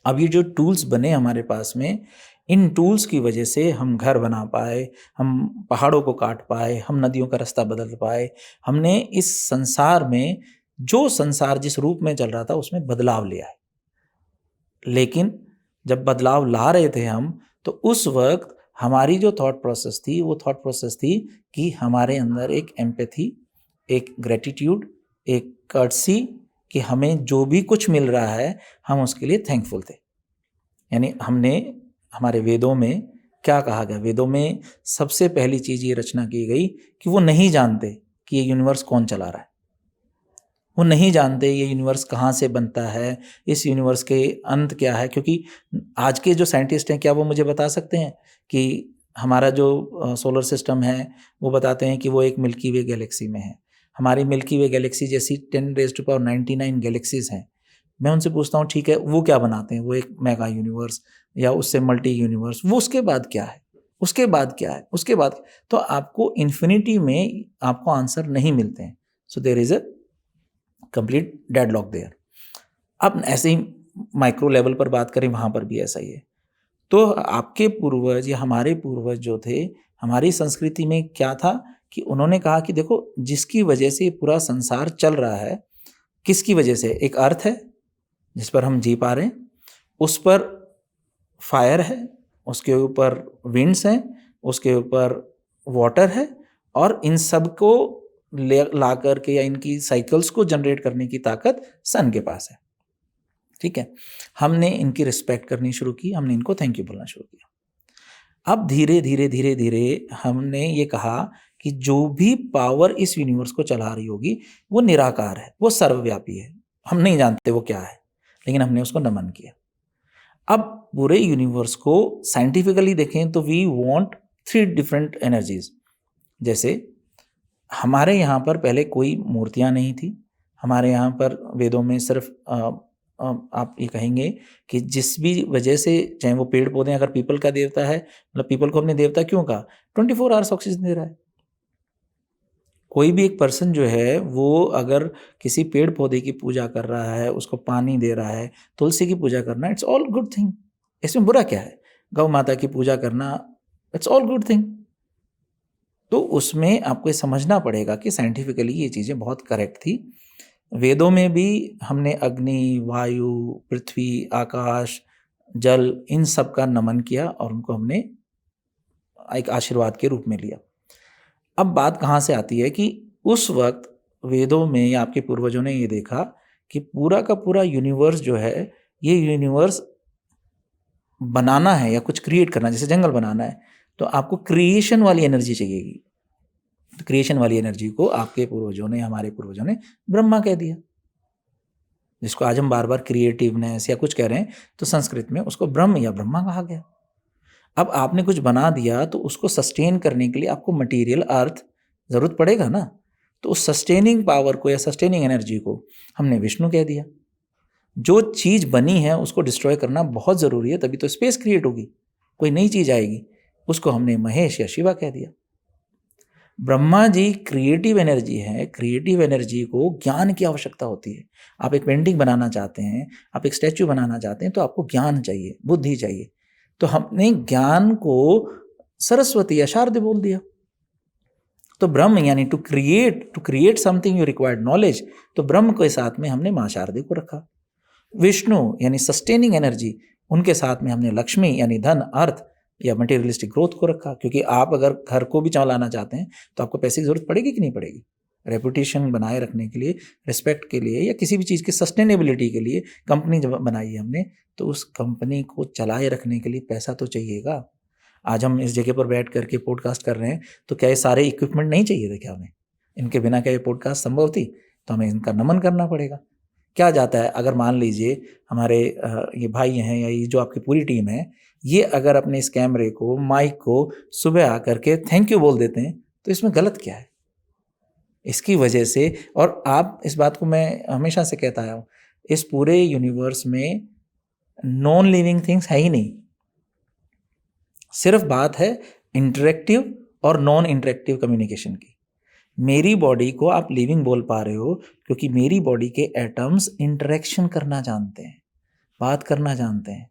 A: अब ये जो टूल्स बने हमारे पास में, इन टूल्स की वजह से हम घर बना पाए, हम पहाड़ों को काट पाए, हम नदियों का रास्ता बदल पाए। हमने इस संसार में, जो संसार जिस रूप में चल रहा था, उसमें बदलाव ले आए। लेकिन जब बदलाव ला रहे थे हम, तो उस वक्त हमारी जो थॉट प्रोसेस थी, वो थॉट प्रोसेस थी कि हमारे अंदर एक एम्पैथी, एक ग्रेटिट्यूड, एक कर्टसी, कि हमें जो भी कुछ मिल रहा है, हम उसके लिए थैंकफुल थे। यानी हमारे वेदों में क्या कहा गया? वेदों में सबसे पहली चीज़ ये रचना की गई कि वो नहीं जानते कि ये यूनिवर्स कौन चला रहा है। वो नहीं जानते ये यूनिवर्स कहाँ से बनता है, इस यूनिवर्स के अंत क्या है। क्योंकि आज के जो साइंटिस्ट हैं, क्या वो मुझे बता सकते हैं कि हमारा जो सोलर सिस्टम है, वो बताते हैं कि वो एक मिल्की वे गैलेक्सी में है। हमारी मिल्की वे गैलेक्सी जैसी 10⁻99 गैलेक्सीज हैं। मैं उनसे पूछता हूँ, ठीक है, वो क्या बनाते हैं? वो एक मेगा यूनिवर्स या उससे मल्टी यूनिवर्स, वो उसके बाद क्या है? उसके बाद क्या है, उसके बाद, तो आपको इन्फिनिटी में आपको आंसर नहीं मिलते हैं। So there is a complete deadlock there. अब ऐसे ही माइक्रो लेवल पर बात करें, वहाँ पर भी ऐसा ही है। तो आपके पूर्वज या हमारे पूर्वज जो थे, हमारी संस्कृति में क्या था कि उन्होंने कहा कि देखो, जिसकी वजह से पूरा संसार चल रहा है, किसकी वजह से? एक अर्थ है जिस पर हम जी पा रहे हैं, उस पर फायर है, उसके ऊपर विंड्स हैं, उसके ऊपर वाटर है, और इन सब को ला करके या इनकी साइकिल्स को जनरेट करने की ताकत सन के पास है। ठीक है, हमने इनकी रिस्पेक्ट करनी शुरू की, हमने इनको थैंक यू बोलना शुरू किया। अब धीरे धीरे धीरे धीरे हमने ये कहा कि जो भी पावर इस यूनिवर्स को चला रही होगी वो निराकार है, वो सर्वव्यापी है, हम नहीं जानते वो क्या है, लेकिन हमने उसको नमन किया। अब पूरे यूनिवर्स को साइंटिफिकली देखें तो वी वांट 3 डिफरेंट एनर्जीज। जैसे हमारे यहाँ पर पहले कोई मूर्तियाँ नहीं थी, हमारे यहाँ पर वेदों में सिर्फ आप ये कहेंगे कि जिस भी वजह से, चाहे वो पेड़ पौधे, अगर पीपल का देवता है, मतलब पीपल को हमने देवता क्यों कहा? 24 आवर्स ऑक्सीजन दे रहा है। कोई भी एक पर्सन जो है वो अगर किसी पेड़ पौधे की पूजा कर रहा है, उसको पानी दे रहा है, तुलसी की पूजा करना, इट्स ऑल गुड थिंग। इसमें बुरा क्या है? गौ माता की पूजा करना, इट्स ऑल गुड थिंग। तो उसमें आपको ये समझना पड़ेगा कि साइंटिफिकली ये चीज़ें बहुत करेक्ट थी। वेदों में भी हमने अग्नि, वायु, पृथ्वी, आकाश, जल, इन सब का नमन किया और उनको हमने एक आशीर्वाद के रूप में लिया। अब बात कहाँ से आती है कि उस वक्त वेदों में या आपके पूर्वजों ने ये देखा कि पूरा का पूरा यूनिवर्स जो है, ये यूनिवर्स बनाना है या कुछ क्रिएट करना, जैसे जंगल बनाना है, तो आपको क्रिएशन वाली एनर्जी चाहिएगी। तो क्रिएशन वाली एनर्जी को आपके पूर्वजों ने, हमारे पूर्वजों ने ब्रह्मा कह दिया, जिसको आज हम बार बार क्रिएटिवनेस या कुछ कह रहे हैं, तो संस्कृत में उसको ब्रह्म या ब्रह्मा कहा गया। अब आपने कुछ बना दिया तो उसको सस्टेन करने के लिए आपको मटेरियल अर्थ ज़रूरत पड़ेगा ना, तो उस सस्टेनिंग पावर को या सस्टेनिंग एनर्जी को हमने विष्णु कह दिया। जो चीज़ बनी है उसको डिस्ट्रॉय करना बहुत ज़रूरी है, तभी तो स्पेस क्रिएट होगी, कोई नई चीज़ आएगी, उसको हमने महेश या शिवा कह दिया। ब्रह्मा जी क्रिएटिव एनर्जी है, क्रिएटिव एनर्जी को ज्ञान की आवश्यकता होती है। आप एक पेंटिंग बनाना चाहते हैं, आप एक स्टैचू बनाना चाहते हैं, तो आपको ज्ञान चाहिए, बुद्धि चाहिए। तो हमने ज्ञान को सरस्वती या शारदे बोल दिया। तो ब्रह्म यानी to create something you required knowledge, तो ब्रह्म के साथ में हमने माँ शारदे को रखा। विष्णु यानी सस्टेनिंग एनर्जी, उनके साथ में हमने लक्ष्मी यानी धन, अर्थ या मटेरियलिस्टिक ग्रोथ को रखा, क्योंकि आप अगर घर को भी चलाना चाहते हैं तो आपको पैसे की जरूरत पड़ेगी कि नहीं पड़ेगी? रेपुटेशन बनाए रखने के लिए, रिस्पेक्ट के लिए, या किसी भी चीज़ की सस्टेनेबिलिटी के लिए कंपनी जब बनाई है हमने, तो उस कंपनी को चलाए रखने के लिए पैसा तो चाहिएगा। आज हम इस जगह पर बैठ करके पॉडकास्ट कर रहे हैं, तो क्या ये सारे इक्विपमेंट नहीं चाहिए थे क्या हमें? इनके बिना क्या ये पॉडकास्ट संभव थी? तो हमें इनका नमन करना पड़ेगा। क्या जाता है अगर मान लीजिए हमारे ये भाई हैं या ये जो आपकी पूरी टीम है, ये अगर अपने इस कैमरे को, माइक को सुबह आकर के थैंक यू बोल देते हैं, तो इसमें गलत क्या है? इसकी वजह से, और आप इस बात को मैं हमेशा से कहता आया हूँ, इस पूरे यूनिवर्स में नॉन लिविंग थिंग्स है ही नहीं। सिर्फ बात है इंटरेक्टिव और नॉन इंटरेक्टिव कम्युनिकेशन की। मेरी बॉडी को आप लिविंग बोल पा रहे हो क्योंकि मेरी बॉडी के एटम्स इंटरेक्शन करना जानते हैं, बात करना जानते हैं।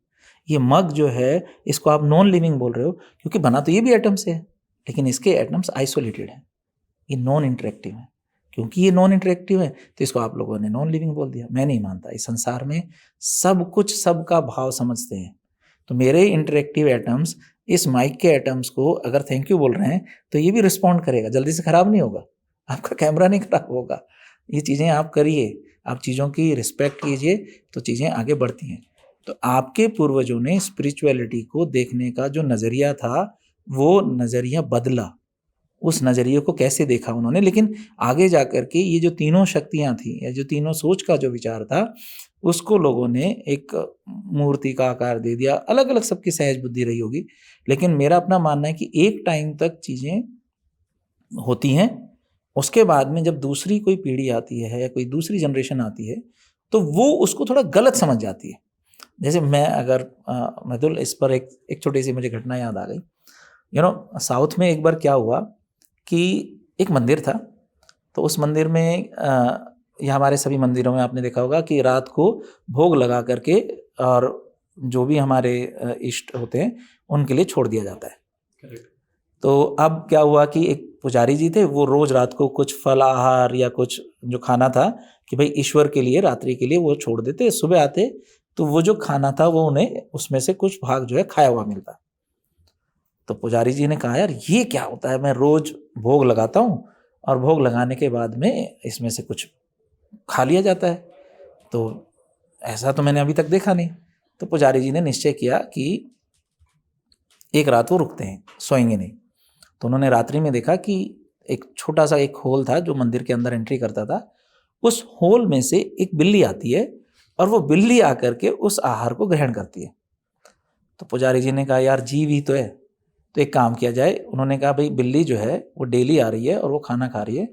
A: ये मग जो है, इसको आप नॉन लिविंग बोल रहे हो क्योंकि बना तो ये भी एटम से है, लेकिन इसके एटम्स आइसोलेटेड हैं, ये नॉन इंटरेक्टिव है। क्योंकि ये नॉन इंटरेक्टिव है तो इसको आप लोगों ने नॉन लिविंग बोल दिया। मैं नहीं मानता, इस संसार में सब कुछ सबका भाव समझते हैं। तो मेरे इंटरेक्टिव एटम्स इस माइक के एटम्स को अगर थैंक यू बोल रहे हैं तो ये भी रिस्पॉन्ड करेगा, जल्दी से खराब नहीं होगा, आपका कैमरा नहीं खराब होगा। ये चीज़ें आप करिए, आप चीज़ों की रिस्पेक्ट कीजिए तो चीज़ें आगे बढ़ती हैं। तो आपके पूर्वजों ने स्पिरिचुअलिटी को देखने का जो नज़रिया था, वो नज़रिया बदला। उस नज़रिए को कैसे देखा उन्होंने, लेकिन आगे जा कर के ये जो तीनों शक्तियाँ थी या जो तीनों सोच का जो विचार था, उसको लोगों ने एक मूर्ति का आकार दे दिया। अलग अलग सबकी सहज बुद्धि रही होगी, लेकिन मेरा अपना मानना है कि एक टाइम तक चीज़ें होती हैं, उसके बाद में जब दूसरी कोई पीढ़ी आती है या कोई दूसरी जनरेशन आती है तो वो उसको थोड़ा गलत समझ जाती है। जैसे मैं अगर मृदुल, इस पर एक छोटी सी मुझे घटना याद आ गई। साउथ में एक बार क्या हुआ कि एक मंदिर था, तो उस मंदिर में या हमारे सभी मंदिरों में आपने देखा होगा कि रात को भोग लगा करके और जो भी हमारे इष्ट होते हैं उनके लिए छोड़ दिया जाता है।
B: करेक्ट।
A: तो अब क्या हुआ कि एक पुजारी जी थे, वो रोज रात को कुछ फल आहार या कुछ जो खाना था कि भाई ईश्वर के लिए रात्रि के लिए वो छोड़ देते, सुबह आते तो वो जो खाना था वो उन्हें उसमें से कुछ भाग जो है खाया हुआ मिलता। तो पुजारी जी ने कहा यार ये क्या होता है, मैं रोज भोग लगाता हूँ और भोग लगाने के बाद में इसमें से कुछ खा लिया जाता है, तो ऐसा तो मैंने अभी तक देखा नहीं। तो पुजारी जी ने निश्चय किया कि एक रात वो रुकते हैं, सोएंगे नहीं। तो उन्होंने रात्रि में देखा कि एक छोटा सा एक होल था जो मंदिर के अंदर एंट्री करता था, उस होल में से एक बिल्ली आती है और वो बिल्ली आकर के उस आहार को ग्रहण करती है। तो पुजारी जी ने कहा यार जीव ही तो है, तो एक काम किया जाए। उन्होंने कहा भाई बिल्ली जो है वो डेली आ रही है और वो खाना खा रही है,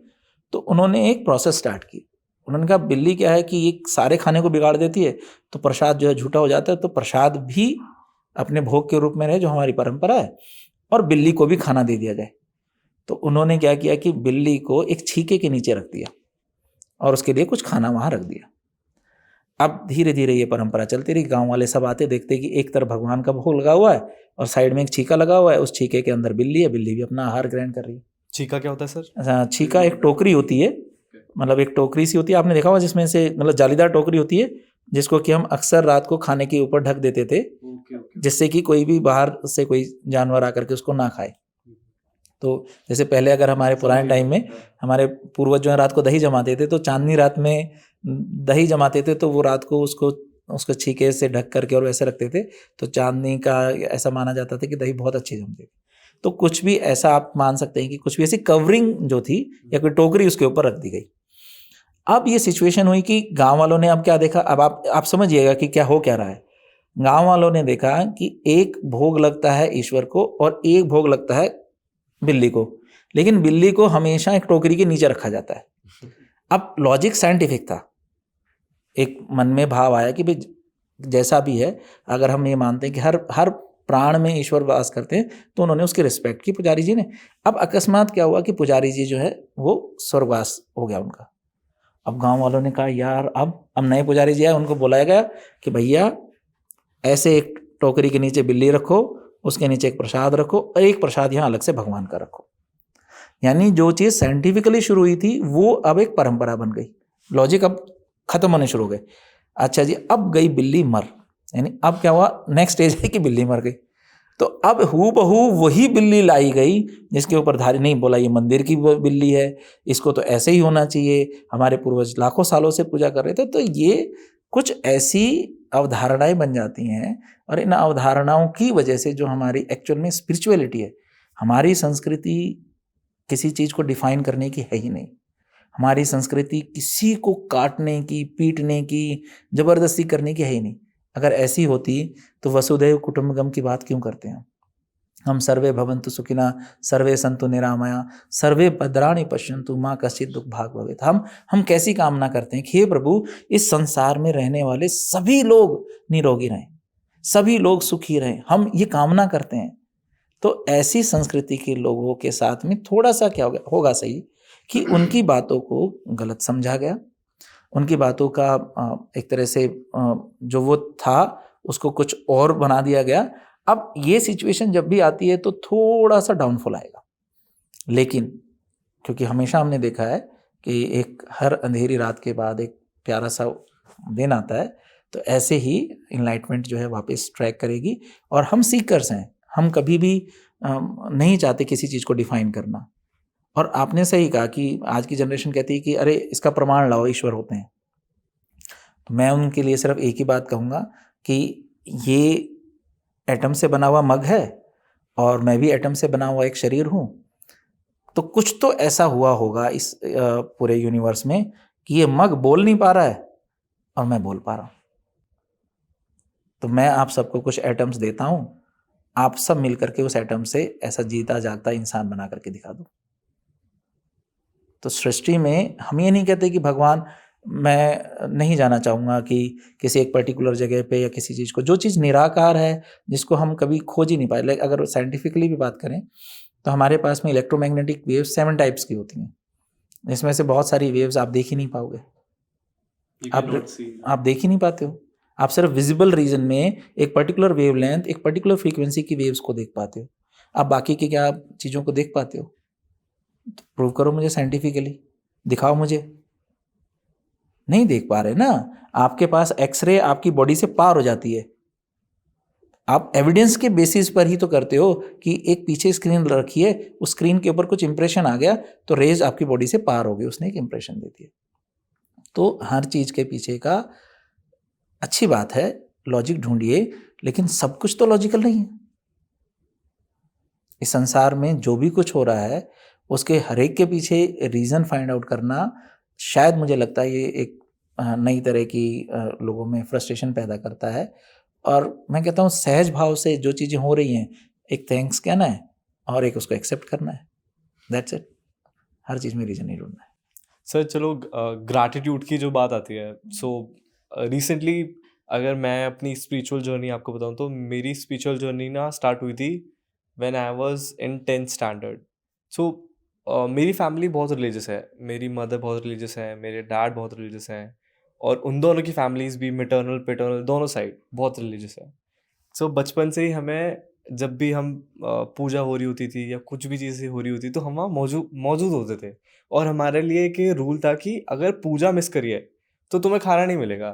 A: तो उन्होंने एक प्रोसेस स्टार्ट की। उन्होंने कहा बिल्ली क्या है कि ये सारे खाने को बिगाड़ देती है, तो प्रसाद जो है झूठा हो जाता है, तो प्रसाद भी अपने भोग के रूप में रहे जो हमारी परंपरा है, और बिल्ली को भी खाना दे दिया जाए। तो उन्होंने क्या किया कि बिल्ली को एक छीके के नीचे रख दिया और उसके लिए कुछ खाना वहाँ रख दिया। अब धीरे धीरे ये परंपरा चलती रही, गांव वाले सब आते देखते कि एक तरफ भगवान का भोग लगा हुआ है और साइड में एक छीका लगा हुआ है, उस छीके के अंदर बिल्ली है, बिल्ली भी अपना आहार ग्रहण कर रही है।
B: चीका क्या होता है सर?
A: छीका एक टोकरी होती है, मतलब एक टोकरी सी होती है, आपने देखा होगा जिसमें से मतलब जालीदार टोकरी होती है जिसको कि हम अक्सर रात को खाने के ऊपर ढक देते थे, जिससे कि कोई भी बाहर से कोई जानवर आकर के उसको ना खाए। तो जैसे पहले अगर हमारे पुराने टाइम में हमारे पूर्वज जो है रात को दही जमाते थे, तो चांदनी रात में दही जमाते थे, तो वो रात को उसको छीके से ढक करके और वैसे रखते थे, तो चांदनी का ऐसा माना जाता था कि दही बहुत अच्छी जमती थी। तो कुछ भी ऐसा आप मान सकते हैं कि कुछ भी ऐसी कवरिंग जो थी या कोई टोकरी उसके ऊपर रख दी गई। अब ये सिचुएशन हुई कि गांव वालों ने अब क्या देखा, अब आप समझिएगा कि क्या हो क्या रहा है। गांव वालों ने देखा कि एक भोग लगता है ईश्वर को और एक भोग लगता है बिल्ली को, लेकिन बिल्ली को हमेशा एक टोकरी के नीचे रखा जाता है। अब लॉजिक साइंटिफिक था, एक मन में भाव आया कि भाई जैसा भी है, अगर हम ये मानते हैं कि हर प्राण में ईश्वर वास करते हैं, तो उन्होंने उसकी रिस्पेक्ट की पुजारी जी ने। अब अकस्मात क्या हुआ कि पुजारी जी जो है वो स्वर्गवास हो गया उनका। अब गांव वालों ने कहा यार अब नए पुजारी जी आए, उनको बुलाया गया कि भैया ऐसे एक टोकरी के नीचे बिल्ली रखो, उसके नीचे एक प्रसाद रखो और एक प्रसाद यहाँ अलग से भगवान का रखो। यानी जो चीज़ साइंटिफिकली शुरू हुई थी वो अब एक परंपरा बन गई, लॉजिक अब खत्म होने शुरू हो गए। अच्छा जी, अब गई बिल्ली मर, यानी अब क्या हुआ, नेक्स्ट स्टेज है कि बिल्ली मर गई। तो अब हूबहू वही बिल्ली लाई गई जिसके ऊपर धारी नहीं, बोला ये मंदिर की बिल्ली है, इसको तो ऐसे ही होना चाहिए, हमारे पूर्वज लाखों सालों से पूजा कर रहे थे। तो ये कुछ ऐसी अवधारणाएं बन जाती हैं, और इन अवधारणाओं की वजह से जो हमारी एक्चुअल में स्पिरिचुअलिटी है, हमारी संस्कृति किसी चीज़ को डिफाइन करने की है ही नहीं। हमारी संस्कृति किसी को काटने की, पीटने की, जबरदस्ती करने की है ही नहीं। अगर ऐसी होती तो वसुधैव कुटुंबकम की बात क्यों करते हैं हम? सर्वे भवन्तु सुखिनः, सर्वे सन्तु निरामया, सर्वे भद्राणि पश्यन्तु, माँ कश्चित् दुःख भाग् भवेत्। हम कैसी कामना करते हैं कि हे प्रभु, इस संसार में रहने वाले सभी लोग निरोगी रहें, सभी लोग सुखी रहें, हम ये कामना करते हैं। तो ऐसी संस्कृति के लोगों के साथ में थोड़ा सा क्या होगा सही कि उनकी बातों को गलत समझा गया, उनकी बातों का एक तरह से जो वो था उसको कुछ और बना दिया गया। अब ये सिचुएशन जब भी आती है तो थोड़ा सा डाउनफॉल आएगा, लेकिन क्योंकि हमेशा हमने देखा है कि एक हर अंधेरी रात के बाद एक प्यारा सा दिन आता है, तो ऐसे ही इनलाइटमेंट जो है वापस ट्रैक करेगी। और हम सीकर्स हैं, हम कभी भी नहीं चाहते किसी चीज़ को डिफाइन करना। और आपने सही कहा कि आज की जनरेशन कहती है कि अरे इसका प्रमाण लाओ, ईश्वर होते हैं। तो मैं उनके लिए सिर्फ एक ही बात कहूँगा कि ये एटम से बना हुआ मग है और मैं भी एटम से बना हुआ एक शरीर हूँ, तो कुछ तो ऐसा हुआ होगा इस पूरे यूनिवर्स में कि ये मग बोल नहीं पा रहा है और मैं बोल पा रहा हूँ। तो मैं आप सबको कुछ एटम्स देता हूँ, आप सब मिलकर के उस एटम से ऐसा जीता जागता इंसान बना करके दिखा दो। तो सृष्टि में हम ये नहीं कहते कि भगवान मैं नहीं जाना चाहूँगा कि किसी एक पर्टिकुलर जगह पे या किसी चीज़ को, जो चीज़ निराकार है, जिसको हम कभी खोज ही नहीं पाए। लाइक अगर साइंटिफिकली भी बात करें तो हमारे पास में इलेक्ट्रोमैग्नेटिक वेव्स 7 टाइप्स की होती हैं। इसमें से बहुत सारी वेव्स आप देख ही नहीं पाओगे। आप देख ही नहीं पाते हो। आप सिर्फ विजिबल रीजन में एक पर्टिकुलर वेवलेंथ, एक पर्टिकुलर फ्रीक्वेंसी की वेव्स को देख पाते हो। आप बाकी की क्या चीज़ों को देख पाते हो? तो प्रूव करो मुझे साइंटिफिकली, दिखाओ मुझे। नहीं देख पा रहे ना। आपके पास एक्सरे आपकी बॉडी से पार हो जाती है। आप एविडेंस के बेसिस पर ही तो करते हो कि एक पीछे स्क्रीन रखी है, उस स्क्रीन के ऊपर कुछ इंप्रेशन आ गया तो रेज आपकी बॉडी से पार हो गई, उसने एक इंप्रेशन दे दिया। तो हर चीज़ के पीछे का अच्छी बात है, लॉजिक ढूंढिए, लेकिन सब कुछ तो लॉजिकल नहीं है। इस संसार में जो भी कुछ हो रहा है उसके हर एक के पीछे रीज़न फाइंड आउट करना, शायद मुझे लगता है ये एक नई तरह की लोगों में फ्रस्ट्रेशन पैदा करता है। और मैं कहता हूँ सहज भाव से जो चीज़ें हो रही हैं, एक थैंक्स कहना है और एक उसको एक्सेप्ट करना है, दैट्स इट। हर चीज़ में रीज़न नहीं ढूंढना है।
B: सर चलो ग्रैटिट्यूड की जो बात आती है, सो रिसेंटली अगर मैं अपनी स्पिरिचुअल जर्नी आपको बताऊं तो मेरी स्पिरिचुअल जर्नी ना स्टार्ट हुई थी when I was in 10th standard. So मेरी फैमिली बहुत रिलीजियस है, मेरी मदर बहुत रिलीजियस है, मेरे डैड बहुत रिलीजियस हैं, और उन दोनों की फैमिलीज भी मैटरनल पैटर्नल दोनों साइड बहुत रिलीजियस है। सो बचपन से ही हमें जब भी हम पूजा हो रही होती थी या कुछ भी चीज़ें हो रही होती तो हम वहाँ मौजूद मौजूद होते थे। और हमारे लिए एक ये रूल था कि अगर पूजा मिस करिए तो तुम्हें खाना नहीं मिलेगा,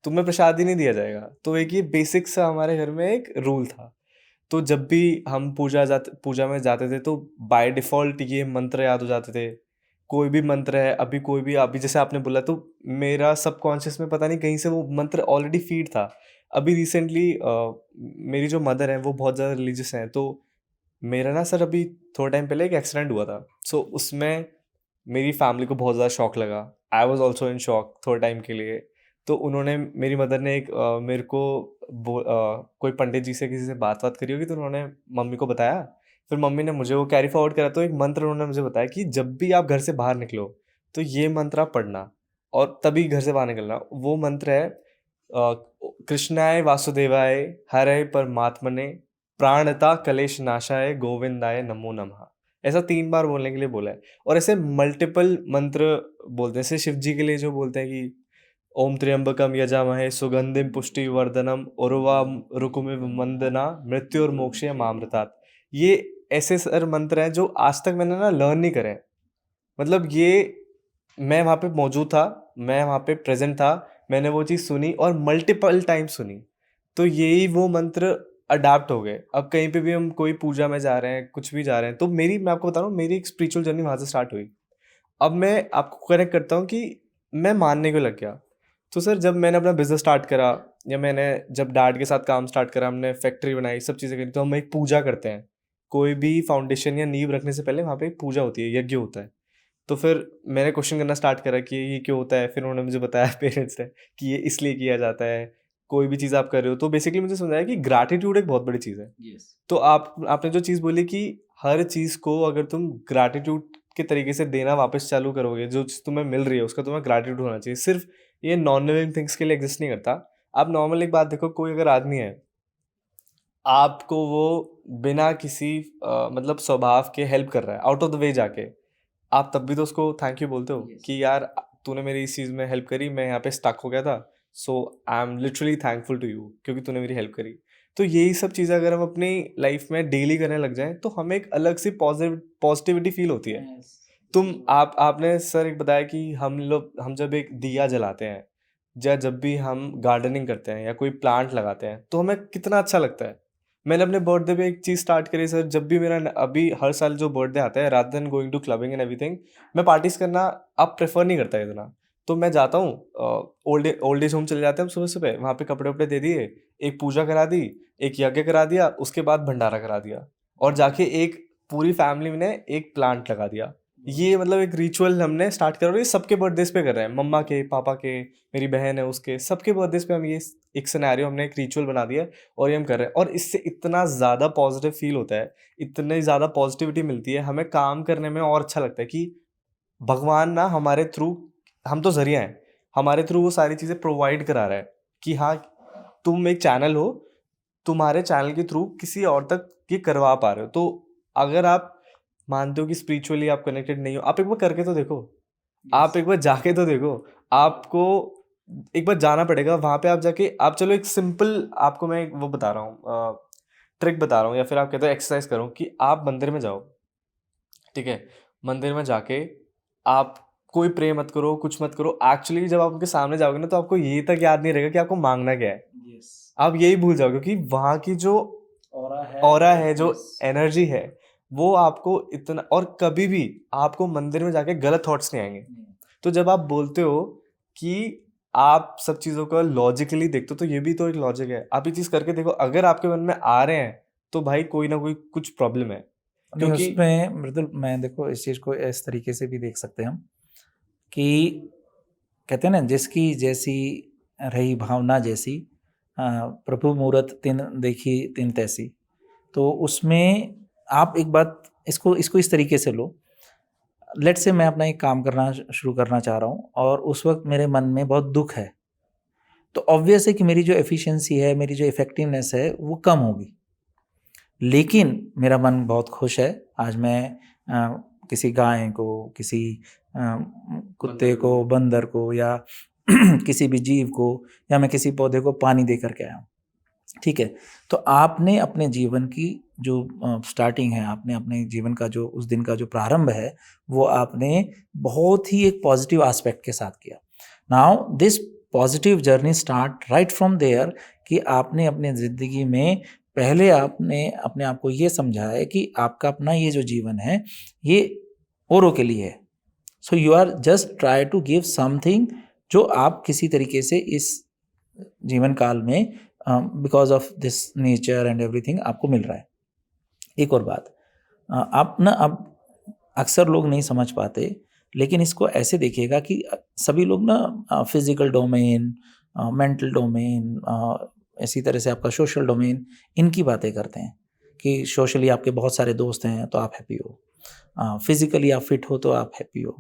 B: तुम्हें प्रसाद ही नहीं दिया जाएगा। तो एक ये बेसिक सा हमारे घर में एक रूल था। तो जब भी हम पूजा में जाते थे तो बाय डिफ़ॉल्ट ये मंत्र याद हो जाते थे। कोई भी मंत्र है, अभी जैसे आपने बोला तो मेरा सबकॉन्शियस में पता नहीं कहीं से वो मंत्र ऑलरेडी फ़ीड था। अभी रिसेंटली मेरी जो मदर है वो बहुत ज़्यादा रिलीजियस हैं, तो मेरा ना सर अभी थोड़ा टाइम पहले एक एक्सीडेंट हुआ था। सो उसमें मेरी फैमिली को बहुत ज़्यादा शॉक लगा। I was also in shock थोड़े टाइम के लिए। तो उन्होंने मेरी मदर ने एक मेरे को कोई पंडित जी से किसी से बात करी होगी तो उन्होंने मम्मी को बताया। फिर मम्मी ने मुझे वो कैरी फॉरवर्ड करा, तो एक मंत्र उन्होंने मुझे बताया कि जब भी आप घर से बाहर निकलो तो ये मंत्र आप पढ़ना और तभी घर से बाहर निकलना। वो मंत्र है कृष्णाय वासुदेवाय हरे परमात्मने प्राणता कलेश नाशाय गोविंदाय नमो नमः। ऐसा 3 बार बोलने के लिए बोला है। और ऐसे मल्टीपल मंत्र बोलते हैं, जैसे शिव जी के लिए जो बोलते हैं कि ओम त्र्यंबकम यजामहे सुगंधिम पुष्टि वर्धनम रुकुमिव वंदना मृत्यु और मोक्ष मामृतात्। ये ऐसे सर मंत्र हैं जो आज तक मैंने ना लर्न नहीं करे। मतलब ये मैं वहाँ पे मौजूद था, मैं वहाँ पे प्रेजेंट था, मैंने वो चीज़ सुनी और मल्टीपल टाइम सुनी। तो यही वो मंत्र अडैप्ट हो गए। अब कहीं पे भी हम कोई पूजा में जा रहे हैं, कुछ भी जा रहे हैं, तो मैं आपको बता रहा हूँ मेरी एक स्पिरिचुअल जर्नी वहाँ से स्टार्ट हुई। अब मैं आपको कनेक्ट करता हूँ कि मैं मानने को लग गया। तो सर जब मैंने अपना बिज़नेस स्टार्ट करा या मैंने जब डैड के साथ काम स्टार्ट करा, हमने फैक्ट्री बनाई, सब चीज़ें करी, तो हम एक पूजा करते हैं। कोई भी फाउंडेशन या नींव रखने से पहले वहाँ पे एक पूजा होती है, यज्ञ होता है। तो फिर मैंने क्वेश्चन करना स्टार्ट करा कि ये क्यों होता है। फिर उन्होंने मुझे बताया पेरेंट्स ने कि ये इसलिए किया जाता है। कोई भी चीज़ आप कर रहे हो तो बेसिकली मुझे समझाया कि ग्रैटिट्यूड एक बहुत बड़ी चीज़ है। तो आपने जो चीज़ बोली कि हर चीज़ को अगर तुम ग्रैटिट्यूड के तरीके से देना वापस चालू करोगे, जो चीज़ तुम्हें मिल रही है उसका तुम्हें ग्रैटिट्यूड होना चाहिए। सिर्फ ये नॉन लिविंग थिंग्स के लिए एग्जिस्ट नहीं करता। आप नॉर्मल एक बात देखो, कोई अगर आदमी है, आपको वो बिना किसी मतलब स्वभाव के हेल्प कर रहा है आउट ऑफ द वे जाके, आप तब भी तो उसको थैंक यू बोलते हो कि यार तूने मेरी इस चीज़ में हेल्प करी, मैं यहाँ पे स्टक हो गया था, so I am literally thankful to you क्योंकि तूने मेरी हेल्प करी। तो यही सब चीज़ें अगर हम अपनी लाइफ में डेली करने लग जाएं तो हमें एक अलग सी पॉजिटिविटी फील होती है। आपने सर एक बताया कि हम जब एक दिया जलाते हैं या जब भी हम गार्डनिंग करते हैं या कोई प्लांट लगाते हैं तो हमें कितना अच्छा लगता है। मैंने अपने बर्थडे पे एक चीज़ स्टार्ट करी सर, जब भी मेरा अभी हर साल जो बर्थडे आता है, rather than going to clubbing and everything, मैं पार्टीज करना अब प्रेफर नहीं करता इतना। तो मैं जाता हूँ ओल्ड एज होम चले जाते हैं हम सुबह सुबह, वहाँ पे कपड़े वपड़े दे दिए, एक पूजा करा दी, एक यज्ञ करा दिया, उसके बाद भंडारा करा दिया और जाके एक पूरी फैमिली ने एक प्लांट लगा दिया। ये मतलब एक रिचुअल हमने स्टार्ट करा और ये सबके बर्थडेज पे कर रहे हैं, मम्मा के, पापा के, मेरी बहन है उसके, सबके बर्थडेज पे हम ये एक सिनेरियो हमने एक रिचुअल बना दिया है और ये हम कर रहे हैं। और इससे इतना ज़्यादा पॉजिटिव फील होता है, इतनी ज़्यादा पॉजिटिविटी मिलती है, हमें काम करने में और अच्छा लगता है कि भगवान ना हमारे थ्रू, हम तो जरिया हैं, हमारे थ्रू वो सारी चीज़ें प्रोवाइड करा रहा है कि हाँ, तुम एक चैनल हो, तुम्हारे चैनल के थ्रू किसी और तक ये करवा पा रहे हो। तो अगर आप मानते हो कि स्पिरिचुअली आप कनेक्टेड नहीं हो, आप एक बार करके तो देखो, आप एक बार जाके तो देखो। आपको एक बार जाना पड़ेगा वहाँ पे, आप जाके आप चलो एक सिंपल आपको मैं वो बता रहा हूँ, ट्रिक बता रहा हूँ, या फिर आप कहते हो एक्सरसाइज करो कि आप मंदिर में जाओ, ठीक है? मंदिर में जाके आप कोई प्रे मत करो, कुछ मत करो। एक्चुअली जब आप उनके सामने जाओगे ना, तो आपको ये तक याद नहीं रहेगा कि आपको मांगना क्या है।
A: यस,
B: आप यही भूल जाओगे, क्योंकि वहाँ की जो ऑरा है, जो एनर्जी है, वो आपको इतना, और कभी भी आपको मंदिर में जाके गलत थॉट्स नहीं आएंगे। तो जब आप बोलते हो कि आप सब चीज़ों को लॉजिकली देखते हो, तो ये भी तो एक लॉजिक है। आप ये चीज़ करके देखो, अगर आपके मन में आ रहे हैं तो भाई कोई ना कोई कुछ प्रॉब्लम है।
A: नहीं
B: क्योंकि
A: उसमें मृदुल, मैं देखो इस चीज़ को इस तरीके से भी देख सकते हैं हम कि कहते हैं ना, जिसकी जैसी रही भावना जैसी, प्रभु मूरत तिन देखी तिन तैसी। तो उसमें आप एक बात इसको इसको इस तरीके से लो। लेट से मैं अपना एक काम करना शुरू करना चाह रहा हूँ और उस वक्त मेरे मन में बहुत दुख है, तो ऑब्वियस है कि मेरी जो एफिशिएंसी है, मेरी जो इफेक्टिवनेस है वो कम होगी। लेकिन मेरा मन बहुत खुश है, आज मैं किसी गाय को, किसी कुत्ते को, बंदर को, या किसी भी जीव को, या मैं किसी पौधे को पानी दे करके आया हूँ, ठीक है? तो आपने अपने जीवन की जो स्टार्टिंग है, आपने अपने जीवन का जो उस दिन का जो प्रारंभ है, वो आपने बहुत ही एक पॉजिटिव एस्पेक्ट के साथ किया। Now this positive journey start right from there, कि आपने अपने ज़िंदगी में पहले आपने अपने आप को ये समझा है कि आपका अपना ये जो जीवन है ये औरों के लिए है। So you are just try to give something जो आप किसी तरीके से इस जीवन काल में because of this nature and everything आपको मिल रहा है। एक और बात, आप ना अब अक्सर लोग नहीं समझ पाते, लेकिन इसको ऐसे देखिएगा कि सभी लोग ना फिजिकल डोमेन, मेंटल डोमेन, इसी तरह से आपका सोशल डोमेन, इनकी बातें करते हैं कि सोशली आपके बहुत सारे दोस्त हैं तो आप हैप्पी हो, फिजिकली आप फिट हो तो आप हैप्पी हो,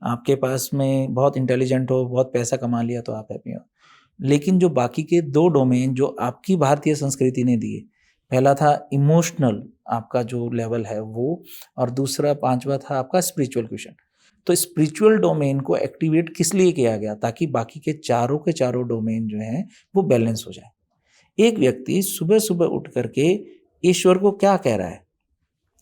A: आपके पास में बहुत इंटेलिजेंट हो, बहुत पैसा कमा लिया तो आप हैप्पी हो। लेकिन जो बाकी के दो डोमेन जो आपकी भारतीय संस्कृति ने दिए, पहला था इमोशनल आपका जो लेवल है वो, और दूसरा पांचवा था आपका स्पिरिचुअल क्वेश्चन। तो स्पिरिचुअल डोमेन को एक्टिवेट किस लिए किया गया? ताकि बाकी के चारों डोमेन जो हैं वो बैलेंस हो जाए। एक व्यक्ति सुबह सुबह उठ करके ईश्वर को क्या कह रहा है?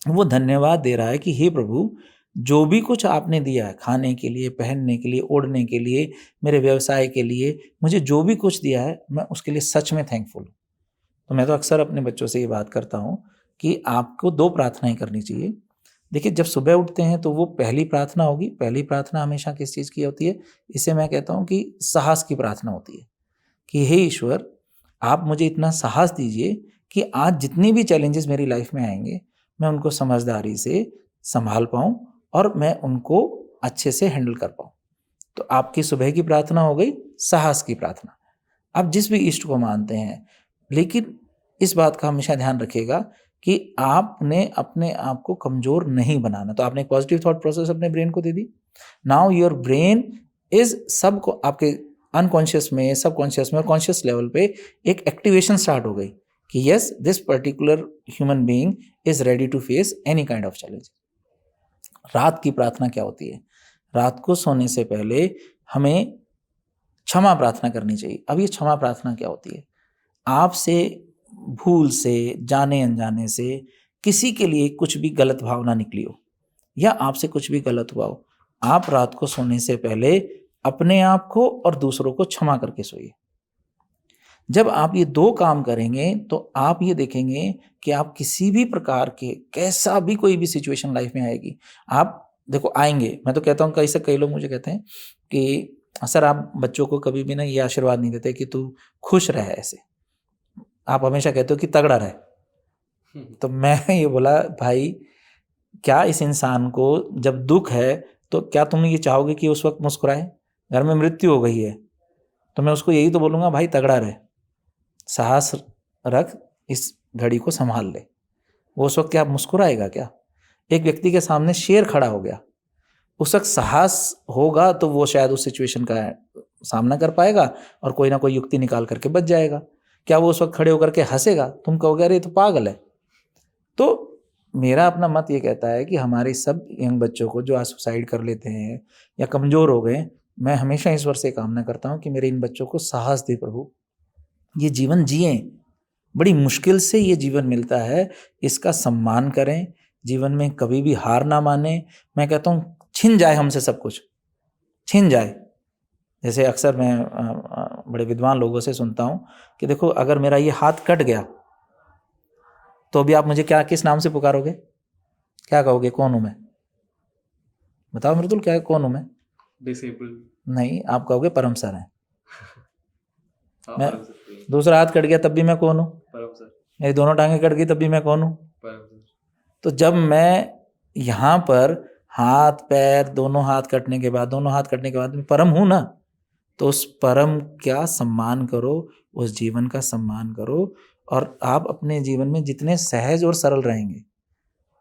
A: वो धन्यवाद दे रहा है कि हे प्रभु, जो भी कुछ आपने दिया है, खाने के लिए, पहनने के लिए, ओढ़ने के लिए, मेरे व्यवसाय के लिए, मुझे जो भी कुछ दिया है, मैं उसके लिए सच में थैंकफुल हूँ। तो मैं तो अक्सर अपने बच्चों से ये बात करता हूँ कि आपको 2 प्रार्थनाएँ करनी चाहिए। देखिए, जब सुबह उठते हैं तो वो पहली प्रार्थना होगी, पहली प्रार्थना हमेशा किस चीज़ की होती है? इसे मैं कहता हूँ कि साहस की प्रार्थना होती है कि हे ईश्वर, आप मुझे इतना साहस दीजिए कि आज जितनी भी चैलेंजेस मेरी लाइफ में आएँगे, मैं उनको समझदारी से संभाल पाऊँ और मैं उनको अच्छे से हैंडल कर पाऊँ। तो आपकी सुबह की प्रार्थना हो गई साहस की प्रार्थना। आप जिस भी इष्ट को मानते हैं, लेकिन इस बात का हमेशा ध्यान रखिएगा कि आपने अपने आप को कमज़ोर नहीं बनाना। तो आपने एक पॉजिटिव थॉट प्रोसेस अपने ब्रेन को दे दी। नाउ योर ब्रेन इज़ सबको आपके अनकॉन्शियस में, सबकॉन्शियस में और कॉन्शियस लेवल पे एक एक्टिवेशन स्टार्ट हो गई कि yes, this particular human being is ready to face any kind of challenge. रात की प्रार्थना क्या होती है? रात को सोने से पहले हमें क्षमा प्रार्थना करनी चाहिए। अब ये क्षमा प्रार्थना क्या होती है? आपसे भूल से, जाने-अनजाने से किसी के लिए कुछ भी गलत भावना निकली हो या आपसे कुछ भी गलत हुआ हो, आप रात को सोने से पहले अपने आप को और दूसरों को क्षमा करके सोइए। जब आप ये 2 काम करेंगे तो आप ये देखेंगे कि आप किसी भी प्रकार के कैसा भी कोई भी सिचुएशन लाइफ में आएगी, आप देखो आएँगे। मैं तो कहता हूँ, कई लोग मुझे कहते हैं कि सर, आप बच्चों को कभी भी ना ये आशीर्वाद नहीं देते कि तू खुश रह ऐसे। आप हमेशा कहते हो कि तगड़ा रहे। तो मैं ये बोला, भाई क्या इस इंसान को जब दुःख है तो क्या तुम ये चाहोगे कि उस वक़्त मुस्कुराए? घर में मृत्यु हो गई है, तो मैं उसको यही तो बोलूँगा, भाई तगड़ा रहे, साहस रख, इस घड़ी को सँभाल ले। वो उस वक़्त क्या मुस्कुराएगा क्या? एक व्यक्ति के सामने शेर खड़ा हो गया, उस वक्त साहस होगा तो वो शायद उस सिचुएशन का सामना कर पाएगा और कोई ना कोई युक्ति निकाल करके बच जाएगा। क्या वो उस वक्त खड़े होकर के हंसेगा? तुम कहोगे अरे ये तो पागल है। तो मेरा अपना मत ये कहता है कि हमारे सब यंग बच्चों को जो आज सुसाइड कर लेते हैं या कमज़ोर हो गए, मैं हमेशा ईश्वर से कामना करता हूँ कि मेरे इन बच्चों को साहस दे प्रभु, ये जीवन जिएं। बड़ी मुश्किल से ये जीवन मिलता है, इसका सम्मान करें, जीवन में कभी भी हार ना माने। मैं कहता हूँ छिन जाए हमसे सब कुछ, छिन जाए। जैसे अक्सर मैं बड़े विद्वान लोगों से सुनता हूँ कि देखो अगर मेरा ये हाथ कट गया तो अभी आप मुझे क्या किस नाम से पुकारोगे? क्या कहोगे? कौन हूँ मैं? बताओ मृदुल, क्या कौन हूँ मैं?
B: डिसेबल्ड।
A: नहीं, आप कहोगे परम सर हैं।
B: हाँ,
A: मैं
B: परम सर।
A: दूसरा हाथ कट गया तब भी मैं कौन हूँ?
B: परम सर।
A: मेरी दोनों टांगें कट गई तब भी मैं कौन हूँ?
B: परम सर।
A: तो जब मैं यहाँ पर हाथ पैर दोनों हाथ कटने के बाद मैं परम हूँ ना, तो उस परम का सम्मान करो, उस जीवन का सम्मान करो और आप अपने जीवन में जितने सहज और सरल रहेंगे,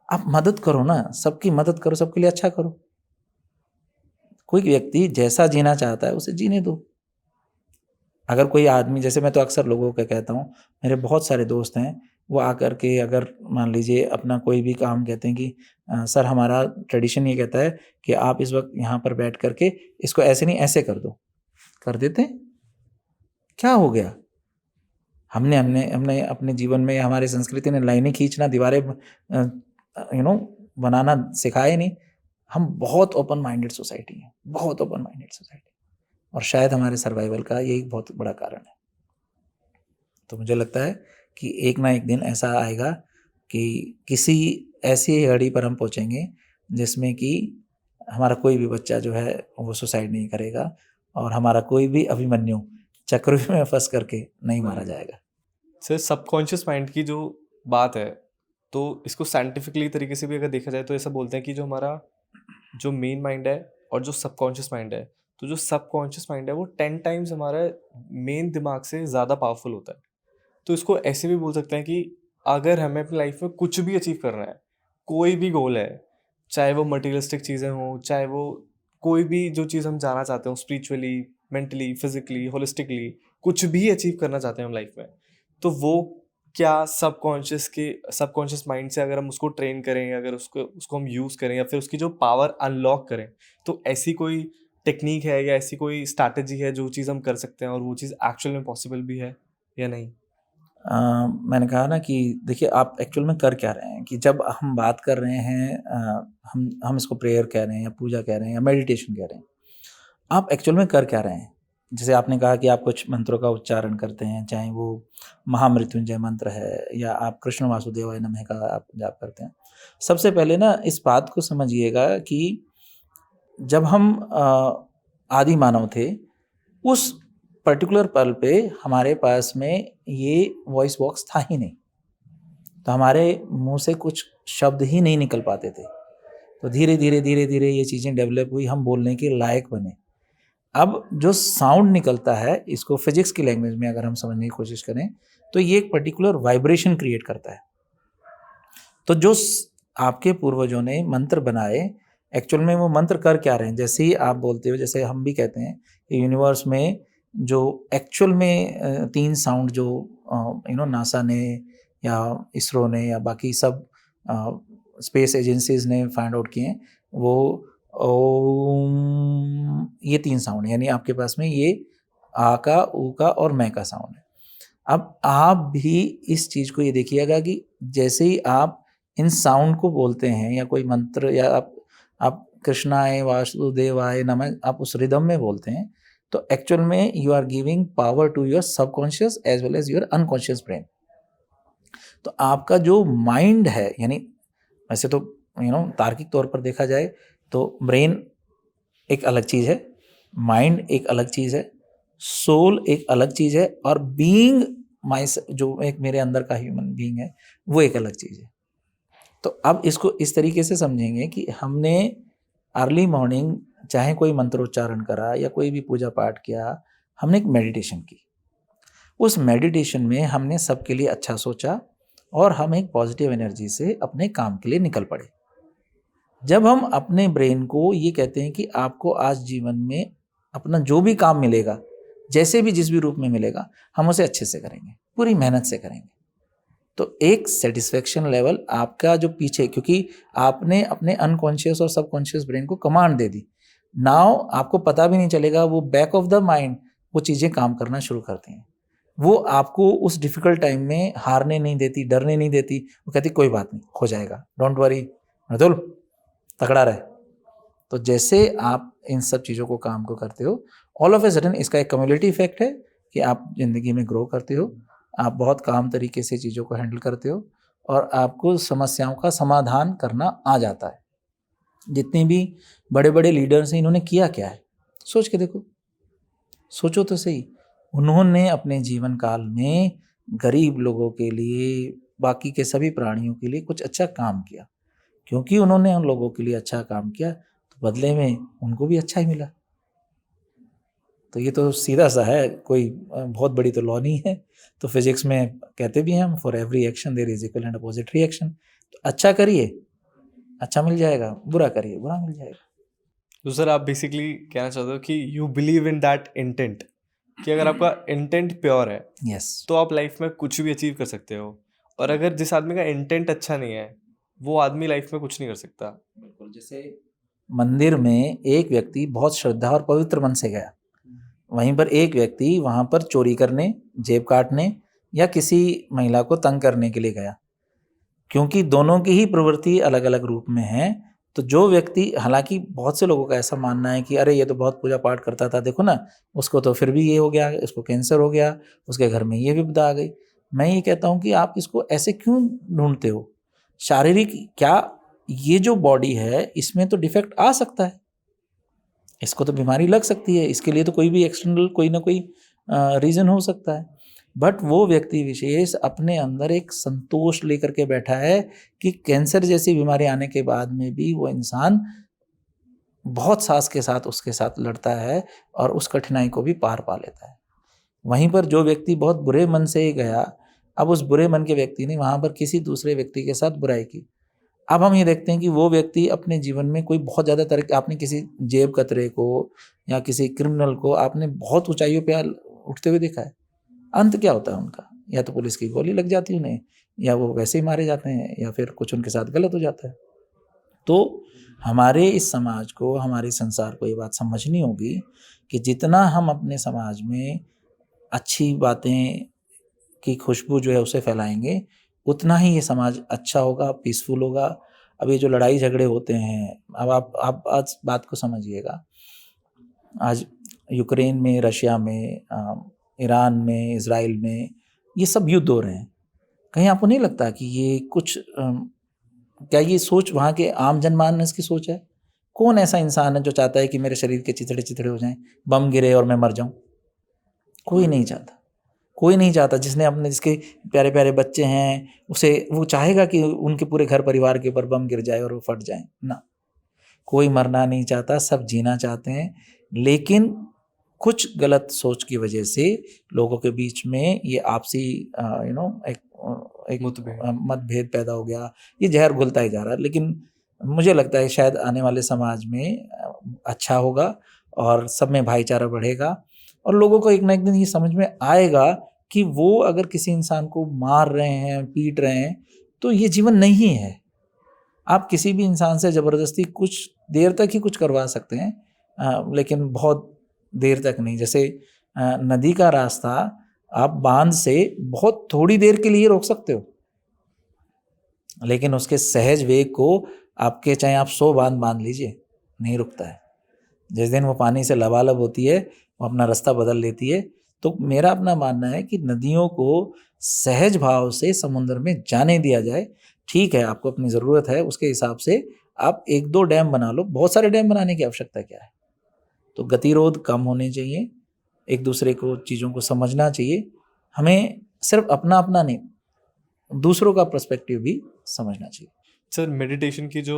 A: आप मदद करो ना, सबकी मदद करो, सबके लिए अच्छा करो। कोई व्यक्ति जैसा जीना चाहता है उसे जीने दो। अगर कोई आदमी, जैसे मैं तो अक्सर लोगों को कहता हूँ, मेरे बहुत सारे दोस्त हैं, वो आकर के अगर मान लीजिए अपना कोई भी काम कहते हैं कि सर हमारा ट्रेडिशन ये कहता है कि आप इस वक्त यहाँ पर बैठ करके इसको ऐसे नहीं ऐसे कर दो, कर देते हैं। क्या हो गया? हमने हमने हमने अपने जीवन में, हमारी संस्कृति ने लाइनें खींचना, दीवारें बनाना सिखाए नहीं। हम बहुत ओपन माइंडेड सोसाइटी है, बहुत ओपन माइंडेड सोसाइटी, और शायद हमारे सर्वाइवल का ये एक बहुत बड़ा कारण है। तो मुझे लगता है कि एक ना एक दिन ऐसा आएगा कि किसी ऐसी घड़ी पर हम पहुंचेंगे जिसमें कि हमारा कोई भी बच्चा जो है वो सुसाइड नहीं करेगा और हमारा कोई भी अभिमन्यु चक्रव्यूह में फंस करके नहीं मारा जाएगा।
B: सर सबकॉन्शियस माइंड की जो बात है, तो इसको साइंटिफिकली तरीके से भी अगर देखा जाए तो ऐसा बोलते हैं कि जो हमारा जो मेन माइंड है और जो सबकॉन्शियस माइंड है, तो जो सबकॉन्शियस माइंड है वो 10 टाइम्स हमारा मेन दिमाग से ज़्यादा पावरफुल होता है। तो इसको ऐसे भी बोल सकते हैं कि अगर हमें अपनी लाइफ में कुछ भी अचीव करना है, कोई भी गोल है, चाहे वो मटेरियलिस्टिक चीज़ें हों, चाहे वो कोई भी जो चीज़ हम जाना चाहते हो स्पिरिचुअली, मेंटली, फिजिकली, होलिस्टिकली, कुछ भी अचीव करना चाहते हैं हम लाइफ में, तो वो क्या सबकॉन्शियस माइंड से अगर हम उसको ट्रेन करें, अगर उसको हम यूज़ करें या फिर उसकी जो पावर अनलॉक करें, तो ऐसी कोई टेक्निक है या ऐसी कोई स्ट्रैटेजी है जो चीज़ हम कर सकते हैं और वो चीज़ एक्चुअल में पॉसिबल भी है या नहीं?
A: मैंने कहा ना कि देखिए आप एक्चुअल में कर क्या रहे हैं, कि जब हम बात कर रहे हैं, हम इसको प्रेयर कह रहे हैं या पूजा कह रहे हैं या मेडिटेशन कह रहे हैं, आप एक्चुअल में कर क्या रहे हैं? जैसे आपने कहा कि आप कुछ मंत्रों का उच्चारण करते हैं, चाहे वो महामृत्युंजय मंत्र है या आप कृष्ण वासुदेवाय नमः का आप जाप करते हैं। सबसे पहले ना इस बात को समझिएगा कि जब हम आदि मानव थे, उस पर्टिकुलर पल पे हमारे पास में ये वॉइस बॉक्स था ही नहीं, तो हमारे मुंह से कुछ शब्द ही नहीं निकल पाते थे। तो धीरे धीरे धीरे धीरे ये चीज़ें डेवलप हुई, हम बोलने के लायक बने। अब जो साउंड निकलता है, इसको फिजिक्स की लैंग्वेज में अगर हम समझने की कोशिश करें तो ये एक पर्टिकुलर वाइब्रेशन क्रिएट करता है। तो जो आपके पूर्वजों ने मंत्र बनाए, एक्चुअल में वो मंत्र कर क्या रहे हैं? जैसे ही आप बोलते हो, जैसे हम भी कहते हैं कि यूनिवर्स में जो एक्चुअल में 3 साउंड जो नासा ने या इसरो ने या बाकी सब स्पेस एजेंसीज ने फाइंड आउट किए हैं, वो ओम, ये 3 साउंड है। यानी आपके पास में ये आ का, ऊ का और मैं का साउंड है। अब आप भी इस चीज़ को ये देखिएगा कि जैसे ही आप इन साउंड को बोलते हैं या कोई मंत्र, या आप कृष्णाय वासुदेवाय नमः आप उस रिदम में बोलते हैं, तो एक्चुअल में you are giving power to your subconscious as well as your unconscious brain. तो आपका जो माइंड है, यानी वैसे तो तार्किक तौर पर देखा जाए तो ब्रेन एक अलग चीज़ है, माइंड एक अलग चीज़ है, सोल एक अलग चीज़ है, और बीइंग माई जो एक मेरे अंदर का ह्यूमन बीइंग है वो एक अलग चीज़ है। तो अब इसको इस तरीके से समझेंगे कि हमने अर्ली मॉर्निंग चाहे कोई मंत्रोच्चारण करा या कोई भी पूजा पाठ किया, हमने एक मेडिटेशन की। उस मेडिटेशन में हमने सबके लिए अच्छा सोचा और हम एक पॉजिटिव एनर्जी से अपने काम के लिए निकल पड़े। जब हम अपने ब्रेन को ये कहते हैं कि आपको आज जीवन में अपना जो भी काम मिलेगा, जैसे भी जिस भी रूप में मिलेगा, हम उसे अच्छे से करेंगे, पूरी मेहनत से करेंगे, तो एक सेटिस्फेक्शन लेवल आपका जो पीछे, क्योंकि आपने अपने अनकॉन्शियस और सबकॉन्शियस ब्रेन को कमांड दे दी, नाउ आपको पता भी नहीं चलेगा, वो बैक ऑफ द माइंड वो चीज़ें काम करना शुरू करती हैं। वो आपको उस डिफिकल्ट टाइम में हारने नहीं देती, डरने नहीं देती। वो कहती कोई बात नहीं, हो जाएगा, डोंट वरी मृदुल, तगड़ा रहे। तो जैसे आप इन सब चीज़ों को काम को करते हो, ऑल ऑफ ए सडन इसका एक कम्युलेटिव इफेक्ट है कि आप ज़िंदगी में ग्रो करते हो, आप बहुत काम तरीके से चीज़ों को हैंडल करते हो और आपको समस्याओं का समाधान करना आ जाता है। जितने भी बड़े बड़े लीडर्स हैं, इन्होंने किया क्या है, सोच के देखो, सोचो तो सही। उन्होंने अपने जीवन काल में गरीब लोगों के लिए, बाकी के सभी प्राणियों के लिए कुछ अच्छा काम किया। क्योंकि उन्होंने उन लोगों के लिए अच्छा काम किया, तो बदले में उनको भी अच्छा ही मिला। तो ये तो सीधा सा है, कोई बहुत बड़ी तो लॉ नहीं है। तो फिजिक्स में कहते भी हैं हम, for every action there is equal and opposite reaction. तो अच्छा करिए, अच्छा मिल जाएगा, बुरा करिए, बुरा मिल जाएगा।
B: तो सर आप बेसिकली कहना चाहते हो कि you believe in that intent, कि अगर आपका इंटेंट प्योर है
A: यस।
B: तो आप लाइफ में कुछ भी अचीव कर सकते हो, और अगर जिस आदमी का इंटेंट अच्छा नहीं है वो आदमी लाइफ में कुछ नहीं कर सकता।
A: बिल्कुल। जैसे मंदिर में एक व्यक्ति बहुत श्रद्धा और पवित्र मन से गया, वहीं पर एक व्यक्ति वहां पर चोरी करने, जेब काटने या किसी महिला को तंग करने के लिए गया। क्योंकि दोनों की ही प्रवृत्ति अलग अलग रूप में है, तो जो व्यक्ति, हालांकि बहुत से लोगों का ऐसा मानना है कि अरे ये तो बहुत पूजा पाठ करता था, देखो ना उसको तो फिर भी ये हो गया, उसको कैंसर हो गया, उसके घर में ये विपदा आ गई। मैं ये कहता हूँ कि आप इसको ऐसे क्यों ढूंढते हो? शारीरिक, क्या ये जो बॉडी है इसमें तो डिफेक्ट आ सकता है, इसको तो बीमारी लग सकती है, इसके लिए तो कोई भी एक्सटर्नल कोई ना कोई रीज़न हो सकता है। बट वो व्यक्ति विशेष अपने अंदर एक संतोष लेकर के बैठा है कि कैंसर जैसी बीमारी आने के बाद में भी वो इंसान बहुत साहस के साथ उसके साथ लड़ता है और उस कठिनाई को भी पार पा लेता है। वहीं पर जो व्यक्ति बहुत बुरे मन से गया, अब उस बुरे मन के व्यक्ति ने वहाँ पर किसी दूसरे व्यक्ति के साथ बुराई की। अब हम ये देखते हैं कि वो व्यक्ति अपने जीवन में कोई बहुत ज़्यादा तरक्की, आपने किसी जेब कतरे को या किसी क्रिमिनल को आपने बहुत ऊंचाइयों पे उठते हुए देखा है, अंत क्या होता है उनका? या तो पुलिस की गोली लग जाती है उन्हें, या वो वैसे ही मारे जाते हैं, या फिर कुछ उनके साथ गलत हो जाता है। तो हमारे इस समाज को, हमारे संसार को ये बात समझनी होगी कि जितना हम अपने समाज में अच्छी बातें की खुशबू जो है उसे फैलाएंगे, उतना ही ये समाज अच्छा होगा, पीसफुल होगा। अब ये जो लड़ाई झगड़े होते हैं, अब आप आज बात को समझिएगा, आज यूक्रेन में, रशिया में, ईरान में, इज़राइल में ये सब युद्ध हो रहे हैं। कहीं आपको नहीं लगता कि ये कुछ क्या ये सोच वहाँ के आम जनमानस की सोच है? कौन ऐसा इंसान है जो चाहता है कि मेरे शरीर के चिथड़े-चिथड़े हो जाएँ, बम गिरे और मैं मर जाऊँ? कोई नहीं चाहता। कोई नहीं चाहता। जिसने अपने, जिसके प्यारे-प्यारे बच्चे हैं, उसे वो चाहेगा कि उनके पूरे घर परिवार के ऊपर बम गिर जाए और वो फट जाएँ? ना, कोई मरना नहीं चाहता, सब जीना चाहते हैं। लेकिन कुछ गलत सोच की वजह से लोगों के बीच में ये आपसी एक
B: मुतभेद।
A: मतभेद पैदा हो गया। ये ज़हर घुलता ही जा रहा है। लेकिन मुझे लगता है शायद आने वाले समाज में अच्छा होगा और सब में भाईचारा बढ़ेगा और लोगों को एक ना एक दिन ये समझ में आएगा कि वो अगर किसी इंसान को मार रहे हैं, पीट रहे हैं, तो ये जीवन नहीं है। आप किसी भी इंसान से ज़बरदस्ती कुछ देर तक ही कुछ करवा सकते हैं, लेकिन बहुत देर तक नहीं। जैसे नदी का रास्ता आप बांध से बहुत थोड़ी देर के लिए रोक सकते हो, लेकिन उसके सहज वेग को आपके, चाहे आप 100 बांध बांध लीजिए, नहीं रुकता है। जिस दिन वो पानी से लबालब होती है, वो अपना रास्ता बदल लेती है। तो मेरा अपना मानना है कि नदियों को सहज भाव से समुद्र में जाने दिया जाए। ठीक है, आपको अपनी ज़रूरत है, उसके हिसाब से आप 1-2 डैम बना लो, बहुत सारे डैम बनाने की आवश्यकता क्या है? तो गतिरोध कम होने चाहिए, एक दूसरे को चीज़ों को समझना चाहिए। हमें सिर्फ अपना नहीं, दूसरों का पर्सपेक्टिव भी समझना चाहिए।
B: सर मेडिटेशन की जो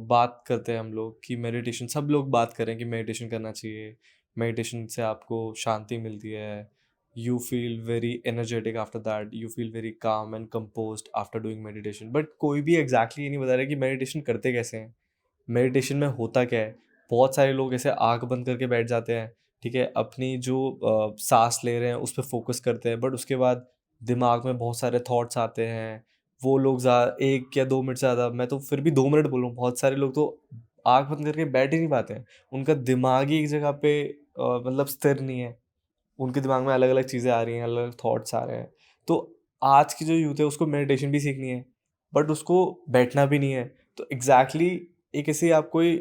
B: बात करते हैं हम लोग, कि मेडिटेशन, सब लोग बात करें कि मेडिटेशन करना चाहिए, मेडिटेशन से आपको शांति मिलती है, you feel very energetic after that, you feel very calm and composed after doing meditation, but कोई भी एग्जैक्टली ये नहीं बता रहा कि मेडिटेशन करते कैसे हैं, मेडिटेशन में होता क्या है? बहुत सारे लोग ऐसे आँख बंद करके बैठ जाते हैं, ठीक है? अपनी जो साँस ले रहे हैं उस पे फ़ोकस करते हैं, बट उसके बाद दिमाग में बहुत सारे थॉट्स आते हैं। वो लोग 1 या 2 मिनट से ज़्यादा, मैं तो फिर भी 2 मिनट बोलूँ, बहुत सारे लोग तो आँख बंद करके बैठ ही नहीं पाते हैं। उनका दिमाग ही एक जगह पे मतलब स्थिर नहीं है। उनके दिमाग में अलग-अलग चीज़ें आ रही हैं, अलग-अलग थॉट्स आ रहे हैं। तो आज की जो यूथ है उसको मेडिटेशन भी सीखनी है, बट उसको बैठना भी नहीं है। तो एग्ज़ैक्टली एक ऐसी आप कोई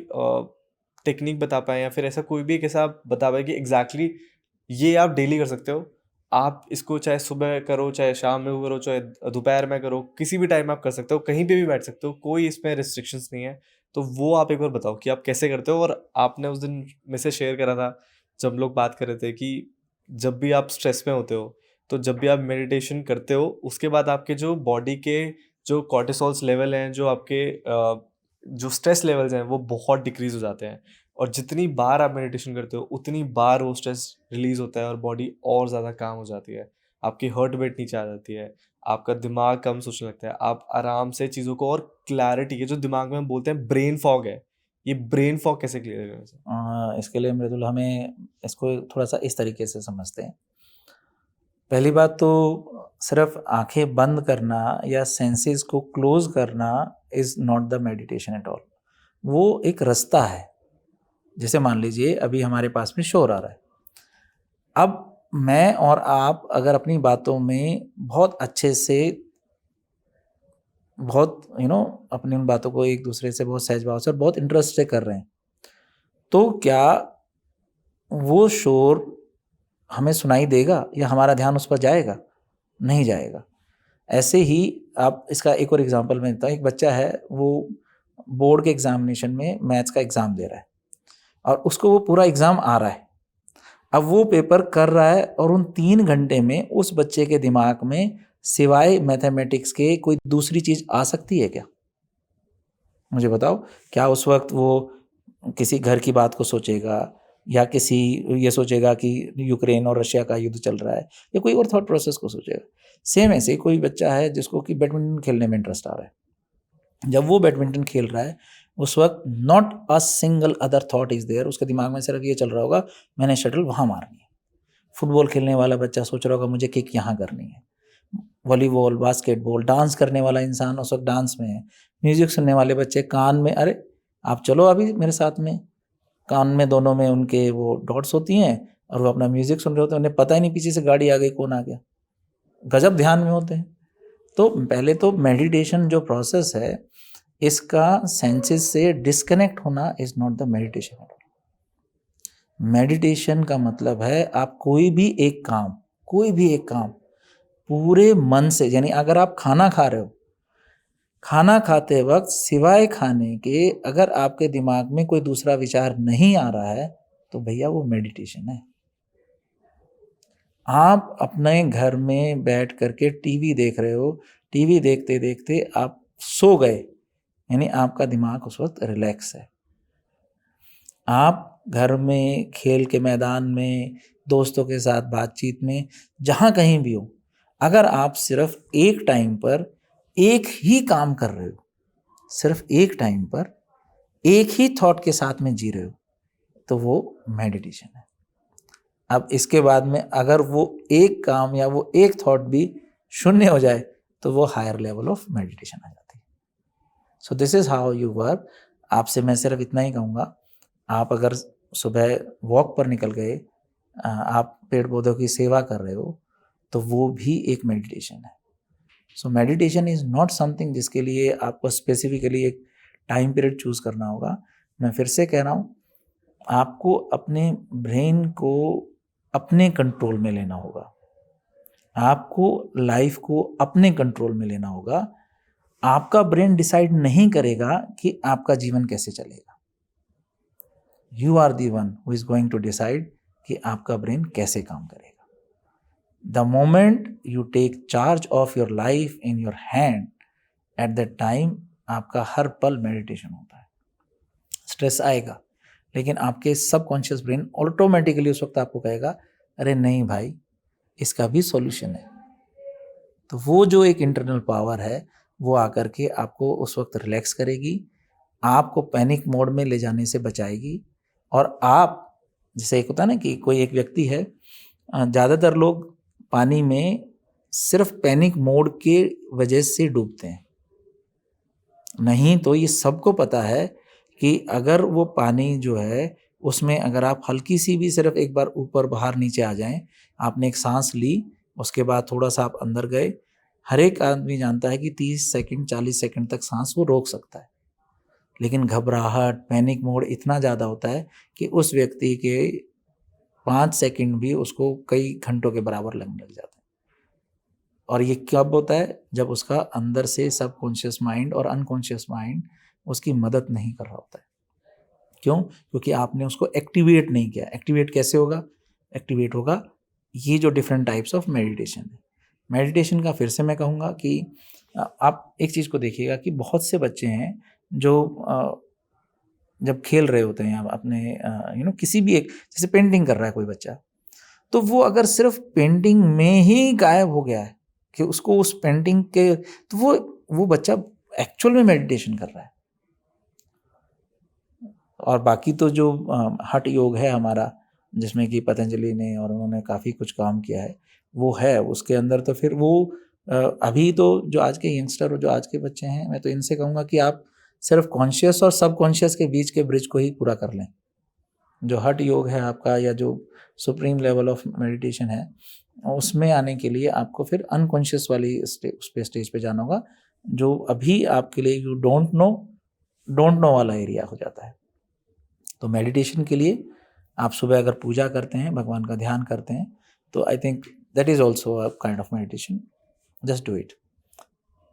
B: टेक्नीक बता पाएँ, या फिर ऐसा कोई भी एक ऐसा आप बता पाएँ कि एग्ज़ैक्टली ये आप डेली कर सकते हो। आप इसको चाहे सुबह करो, चाहे शाम में करो, चाहे दोपहर में करो, किसी भी टाइम आप कर सकते हो, कहीं पे भी बैठ सकते हो, कोई इसमें रिस्ट्रिक्शंस नहीं है। तो वो आप एक बार बताओ कि आप कैसे करते हो? और आपने उस दिन मेरे से शेयर करा था, जब हम लोग बात कर रहे थे कि जब भी आप स्ट्रेस में होते हो, तो जब भी आप मेडिटेशन करते हो, उसके बाद आपके जो बॉडी के जो कॉर्टिसोल्स लेवल हैं, जो आपके जो स्ट्रेस लेवल्स हैं, वो बहुत डिक्रीज़ हो जाते हैं। और जितनी बार आप मेडिटेशन करते हो, उतनी बार वो स्ट्रेस रिलीज़ होता है और बॉडी और ज़्यादा काम हो जाती है। आपकी हार्ट बीट नीचे आ जाती है, आपका दिमाग कम सोचने लगता है, आप आराम से चीज़ों को, और क्लैरिटी है, जो दिमाग में हम बोलते हैं ब्रेन फॉग है, ये ब्रेन फॉग कैसे क्लियर करें वैसे?
A: इसके लिए मृदुल हमें इसको थोड़ा-सा इस तरीके से समझते हैं। पहली बात तो सिर्फ़ आँखें बंद करना या सेंसेस को क्लोज़ करना is not the meditation at all. वो एक रास्ता है। जैसे मान लीजिए अभी हमारे पास में शोर आ रहा है। अब मैं और आप अगर अपनी बातों में बहुत अच्छे से बहुत अपनी उन बातों को एक-दूसरे से बहुत सहज भाव से और बहुत इंटरेस्ट से कर रहे हैं, तो क्या वो शोर हमें सुनाई देगा या हमारा ध्यान उस पर जाएगा? नहीं जाएगा। ऐसे ही आप इसका एक और एग्ज़ाम्पल मैं देता हूँ। एक बच्चा है, वो बोर्ड के एग्ज़ामिनेशन में मैथ्स का एग्ज़ाम दे रहा है और उसको वो पूरा एग्ज़ाम आ रहा है। अब वो पेपर कर रहा है और उन 3 घंटे में उस बच्चे के दिमाग में सिवाय मैथमेटिक्स के कोई दूसरी चीज़ आ सकती है क्या? मुझे बताओ, क्या उस वक़्त वो किसी घर की बात को सोचेगा या किसी ये सोचेगा कि यूक्रेन और रशिया का युद्ध चल रहा है या कोई और थॉट प्रोसेस को सोचेगा? सेम ऐसे ही कोई बच्चा है जिसको कि बैडमिंटन खेलने में इंटरेस्ट आ रहा है। जब वो बैडमिंटन खेल रहा है, उस वक़्त not a single other thought is there, उसके दिमाग में सिर्फ़ ये चल रहा होगा, मैंने शटल वहाँ मारनी है। फुटबॉल खेलने वाला बच्चा सोच रहा होगा, मुझे किक यहाँ करनी है। वॉलीबॉल, बास्केटबॉल, डांस करने वाला इंसान उस वक़्त डांस में है। म्यूज़िक सुनने वाले बच्चे कान में, अरे! आप चलो अभी मेरे साथ में। कान में दोनों में उनके वो डॉट्स होती हैं और वो अपना म्यूज़िक सुन रहे होते हैं, उन्हें पता ही नहीं पीछे से गाड़ी आ गई, कौन आ गया। गज़ब ध्यान में होते हैं। तो पहले तो मेडिटेशन जो प्रोसेस है, इसका सेंसेस से डिस्कनेक्ट होना is not the meditation at all. Meditation का मतलब है आप कोई भी एक काम पूरे मन से, यानी अगर आप खाना खा रहे हो, खाना खाते वक़्त सिवाय खाने के अगर आपके दिमाग में कोई दूसरा विचार नहीं आ रहा है, तो भैया वो मेडिटेशन है। आप अपने घर में बैठ कर के टीवी देख रहे हो, टीवी देखते-देखते आप सो गए, यानी आपका दिमाग उस वक़्त रिलैक्स है। आप घर में, खेल के मैदान में, दोस्तों के साथ बातचीत में, जहाँ कहीं भी हो, अगर आप सिर्फ़ एक टाइम पर एक ही काम कर रहे हो, सिर्फ़ एक टाइम पर एक ही थॉट के साथ में जी रहे हो, तो वो मेडिटेशन है। अब इसके बाद में अगर वो एक काम या वो एक थॉट भी शून्य हो जाए, तो वो हायर लेवल ऑफ मेडिटेशन आ जाती है। So this is how you work. आपसे मैं सिर्फ़ इतना ही कहूँगा, आप अगर सुबह वॉक पर निकल गए, आप पेड़-पौधों की सेवा कर रहे हो, तो वो भी एक मेडिटेशन है। So meditation is not something जिसके लिए आपको स्पेसिफिकली एक टाइम पीरियड चूज़ करना होगा। मैं फिर से कह रहा हूँ, आपको अपने ब्रेन को अपने कंट्रोल में लेना होगा। आपको लाइफ़ को अपने कंट्रोल में लेना होगा। आपका ब्रेन डिसाइड नहीं करेगा कि आपका जीवन कैसे चलेगा। You are the one who is going to decide कि आपका ब्रेन कैसे काम करेगा। The moment you take charge of your life in your hand, at that time आपका हर पल मेडिटेशन होता है। स्ट्रेस आएगा, लेकिन आपके सबकॉन्शियस ब्रेन ऑटोमेटिकली उस वक्त आपको कहेगा, अरे नहीं भाई, इसका भी सॉल्यूशन है। तो वो जो एक इंटरनल पावर है, वो आकर के आपको उस वक्त रिलैक्स करेगी, आपको पैनिक मोड में ले जाने से बचाएगी। और आप, जैसे एक होता है ना कि कोई एक व्यक्ति है, ज़्यादातर लोग पानी में सिर्फ पैनिक मोड के वजह से डूबते हैं, नहीं तो ये सबको पता है कि अगर वो पानी जो है उसमें अगर आप हल्की सी भी सिर्फ एक बार ऊपर बाहर नीचे आ जाएं, आपने एक सांस ली, उसके बाद थोड़ा सा आप अंदर गए, हर एक आदमी जानता है कि 30 सेकंड 40 सेकंड तक सांस वो रोक सकता है। लेकिन घबराहट, पैनिक मोड इतना ज़्यादा होता है कि उस व्यक्ति के 5 सेकंड भी उसको कई घंटों के बराबर लगने लग जाते हैं। और ये कब होता है? जब उसका अंदर से सबकॉन्शियस माइंड और अनकॉन्शियस माइंड उसकी मदद नहीं कर रहा होता है। क्यों? क्योंकि आपने उसको एक्टिवेट नहीं किया। एक्टिवेट कैसे होगा? एक्टिवेट होगा ये जो डिफरेंट टाइप्स ऑफ मेडिटेशन है। मेडिटेशन का फिर से मैं कहूँगा कि आप एक चीज़ को देखिएगा कि बहुत से बच्चे हैं जो जब खेल रहे होते हैं अपने किसी भी एक, जैसे पेंटिंग कर रहा है कोई बच्चा, तो वो अगर सिर्फ पेंटिंग में ही गायब हो गया है कि उसको उस पेंटिंग के, तो वो बच्चा एक्चुअल में मेडिटेशन कर रहा है। और बाकी तो जो हठ योग है हमारा, जिसमें कि पतंजलि ने और उन्होंने काफ़ी कुछ काम किया है, वो है उसके अंदर। तो फिर वो अभी तो जो आज के यंगस्टर और जो आज के बच्चे हैं, मैं तो इनसे कहूँगा कि आप सिर्फ कॉन्शियस और सबकॉन्शियस के बीच के ब्रिज को ही पूरा कर लें। जो हठ योग है आपका, या जो सुप्रीम लेवल ऑफ मेडिटेशन है, उसमें आने के लिए आपको फिर अनकॉन्शियस वाली स्टेज पे जाना होगा, जो अभी आपके लिए यू डोंट नो वाला एरिया हो जाता है। तो मेडिटेशन के लिए आप सुबह अगर पूजा करते हैं, भगवान का ध्यान करते हैं, तो I think that is also a kind of meditation. Just do it,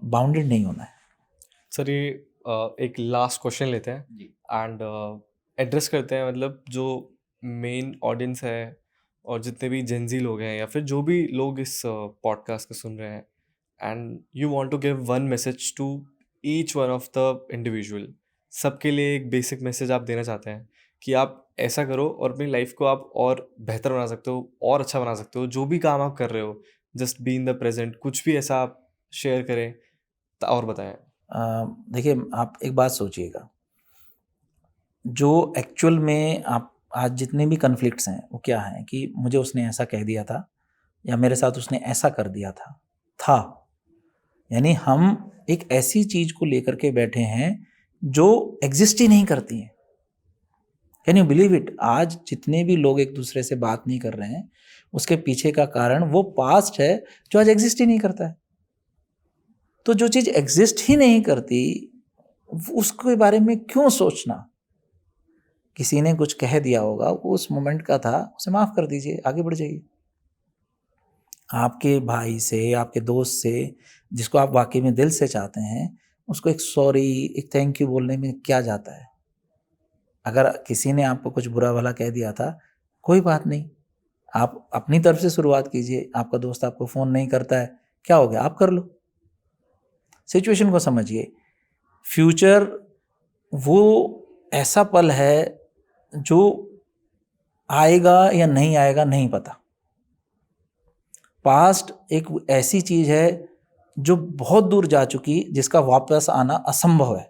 A: bounded नहीं होना है।
B: सर ये एक लास्ट क्वेश्चन लेते हैं एंड एड्रेस करते हैं, मतलब जो मेन ऑडियंस है और जितने भी जेंजी लोग हैं या फिर जो भी लोग इस पॉडकास्ट को सुन रहे हैं, and you want to give one message to each one of the individual, सबके लिए एक बेसिक मैसेज आप देना चाहते हैं कि आप ऐसा करो और अपनी लाइफ को आप और बेहतर बना सकते हो और अच्छा बना सकते हो, जो भी काम आप कर रहे हो, just be in the present, कुछ भी ऐसा आप शेयर करें और बताएं।
A: देखिए, आप एक बात सोचिएगा, जो एक्चुअल में आप आज जितने भी कन्फ्लिक्ट्स हैं वो क्या हैं कि मुझे उसने ऐसा कह दिया था, या मेरे साथ उसने ऐसा कर दिया था। यानी हम एक ऐसी चीज को लेकर के बैठे हैं जो एग्जिस्ट ही नहीं करती है। Can you believe it? आज जितने भी लोग एक दूसरे से बात नहीं कर रहे हैं, उसके पीछे का कारण वो पास्ट है जो आज एग्जिस्ट ही नहीं करता है। तो जो चीज एग्जिस्ट ही नहीं करती, उसके बारे में क्यों सोचना? किसी ने कुछ कह दिया होगा, वो उस मोमेंट का था, उसे माफ कर दीजिए, आगे बढ़ जाइए। आपके भाई से, आपके दोस्त से, जिसको आप वाकई में दिल से चाहते हैं, उसको एक सॉरी, एक थैंक यू बोलने में क्या जाता है? अगर किसी ने आपको कुछ बुरा भला कह दिया था, कोई बात नहीं, आप अपनी तरफ से शुरुआत कीजिए। आपका दोस्त आपको फ़ोन नहीं करता है, क्या हो गया? आप कर लो। सिचुएशन को समझिए। फ्यूचर वो ऐसा पल है जो आएगा या नहीं आएगा नहीं पता। पास्ट एक ऐसी चीज है जो बहुत दूर जा चुकी, जिसका वापस आना असंभव है।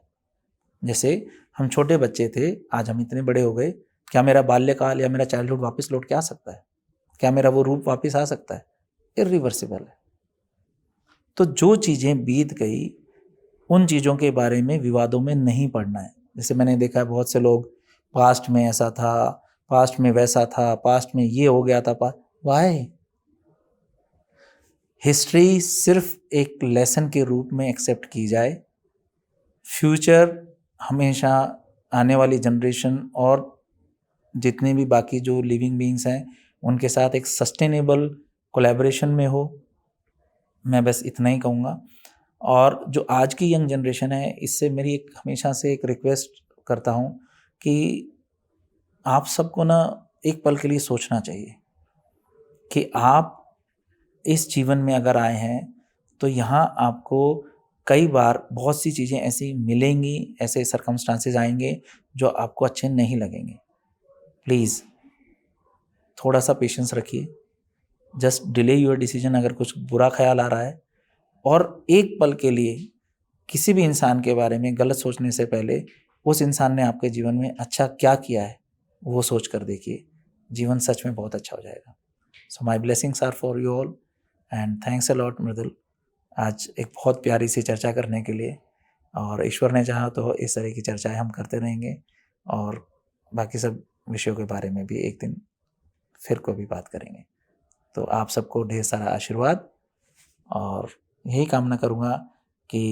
A: जैसे हम छोटे बच्चे थे, आज हम इतने बड़े हो गए, क्या मेरा बाल्यकाल या मेरा चाइल्डहुड वापस लौट के आ सकता है? क्या मेरा वो रूप वापस आ सकता है? इरिवर्सिबल है। तो जो चीज़ें बीत गई, उन चीज़ों के बारे में विवादों में नहीं पड़ना है। जैसे मैंने देखा है बहुत से लोग, पास्ट में ऐसा था, पास्ट में वैसा था, पास्ट में ये हो गया था। वाई? हिस्ट्री सिर्फ एक लेसन के रूप में एक्सेप्ट की जाए। फ्यूचर हमेशा आने वाली जनरेशन और जितने भी बाकी जो लिविंग बीइंग्स हैं, उनके साथ एक सस्टेनेबल कोलैबोरेशन में हो। मैं बस इतना ही कहूँगा। और जो आज की यंग जनरेशन है, इससे मेरी एक हमेशा से एक रिक्वेस्ट करता हूँ कि आप सबको ना एक पल के लिए सोचना चाहिए कि आप इस जीवन में अगर आए हैं, तो यहाँ आपको कई बार बहुत सी चीज़ें ऐसी मिलेंगी, ऐसे सर्कमस्टांसेस आएंगे जो आपको अच्छे नहीं लगेंगे। प्लीज़ थोड़ा सा पेशेंस रखिए। जस्ट डिले योर डिसीजन अगर कुछ बुरा ख्याल आ रहा है। और एक पल के लिए किसी भी इंसान के बारे में गलत सोचने से पहले उस इंसान ने आपके जीवन में अच्छा क्या किया है वो सोच कर देखिए, जीवन सच में बहुत अच्छा हो जाएगा। So my blessings are for you all and thanks a lot Mridul, आज एक बहुत प्यारी सी चर्चा करने के लिए, और ईश्वर ने चाहा तो इस तरह की चर्चाएं हम करते रहेंगे और बाकी सब विषयों के बारे में भी एक दिन फिर कभी बात करेंगे। तो आप सबको ढेर सारा आशीर्वाद, और यही कामना करूँगा कि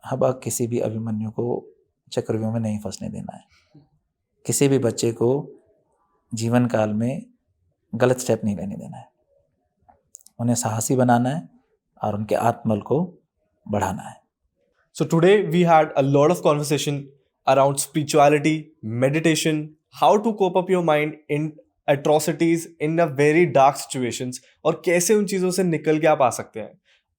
A: अब किसी भी अभिमन्यु को चक्रव्यूह में नहीं फंसने देना है, किसी भी बच्चे को जीवन काल में गलत स्टेप नहीं लेने देना है, उन्हें साहसी बनाना है और उनके आत्मबल को बढ़ाना है।
B: So today we had a lot of conversation around spirituality, meditation, how to cope up your mind in atrocities in a very dark situations, और कैसे उन चीज़ों से निकल के आप आ सकते हैं।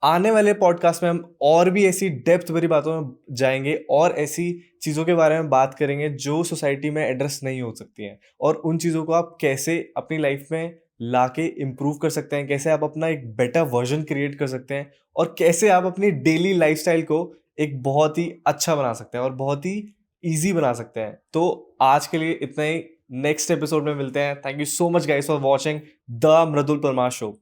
B: आने वाले पॉडकास्ट में हम और भी ऐसी डेप्थ भरी बातों में जाएंगे और ऐसी चीज़ों के बारे में बात करेंगे जो सोसाइटी में एड्रेस नहीं हो सकती हैं, और उन चीज़ों को आप कैसे अपनी लाइफ में लाके इम्प्रूव कर सकते हैं, कैसे आप अपना एक बेटर वर्जन क्रिएट कर सकते हैं, और कैसे आप अपनी डेली लाइफस्टाइल को एक बहुत ही अच्छा बना सकते हैं और बहुत ही इजी बना सकते हैं। तो आज के लिए इतना ही, नेक्स्ट एपिसोड में मिलते हैं। Thank you so much guys for watching the Mridul Parmar show.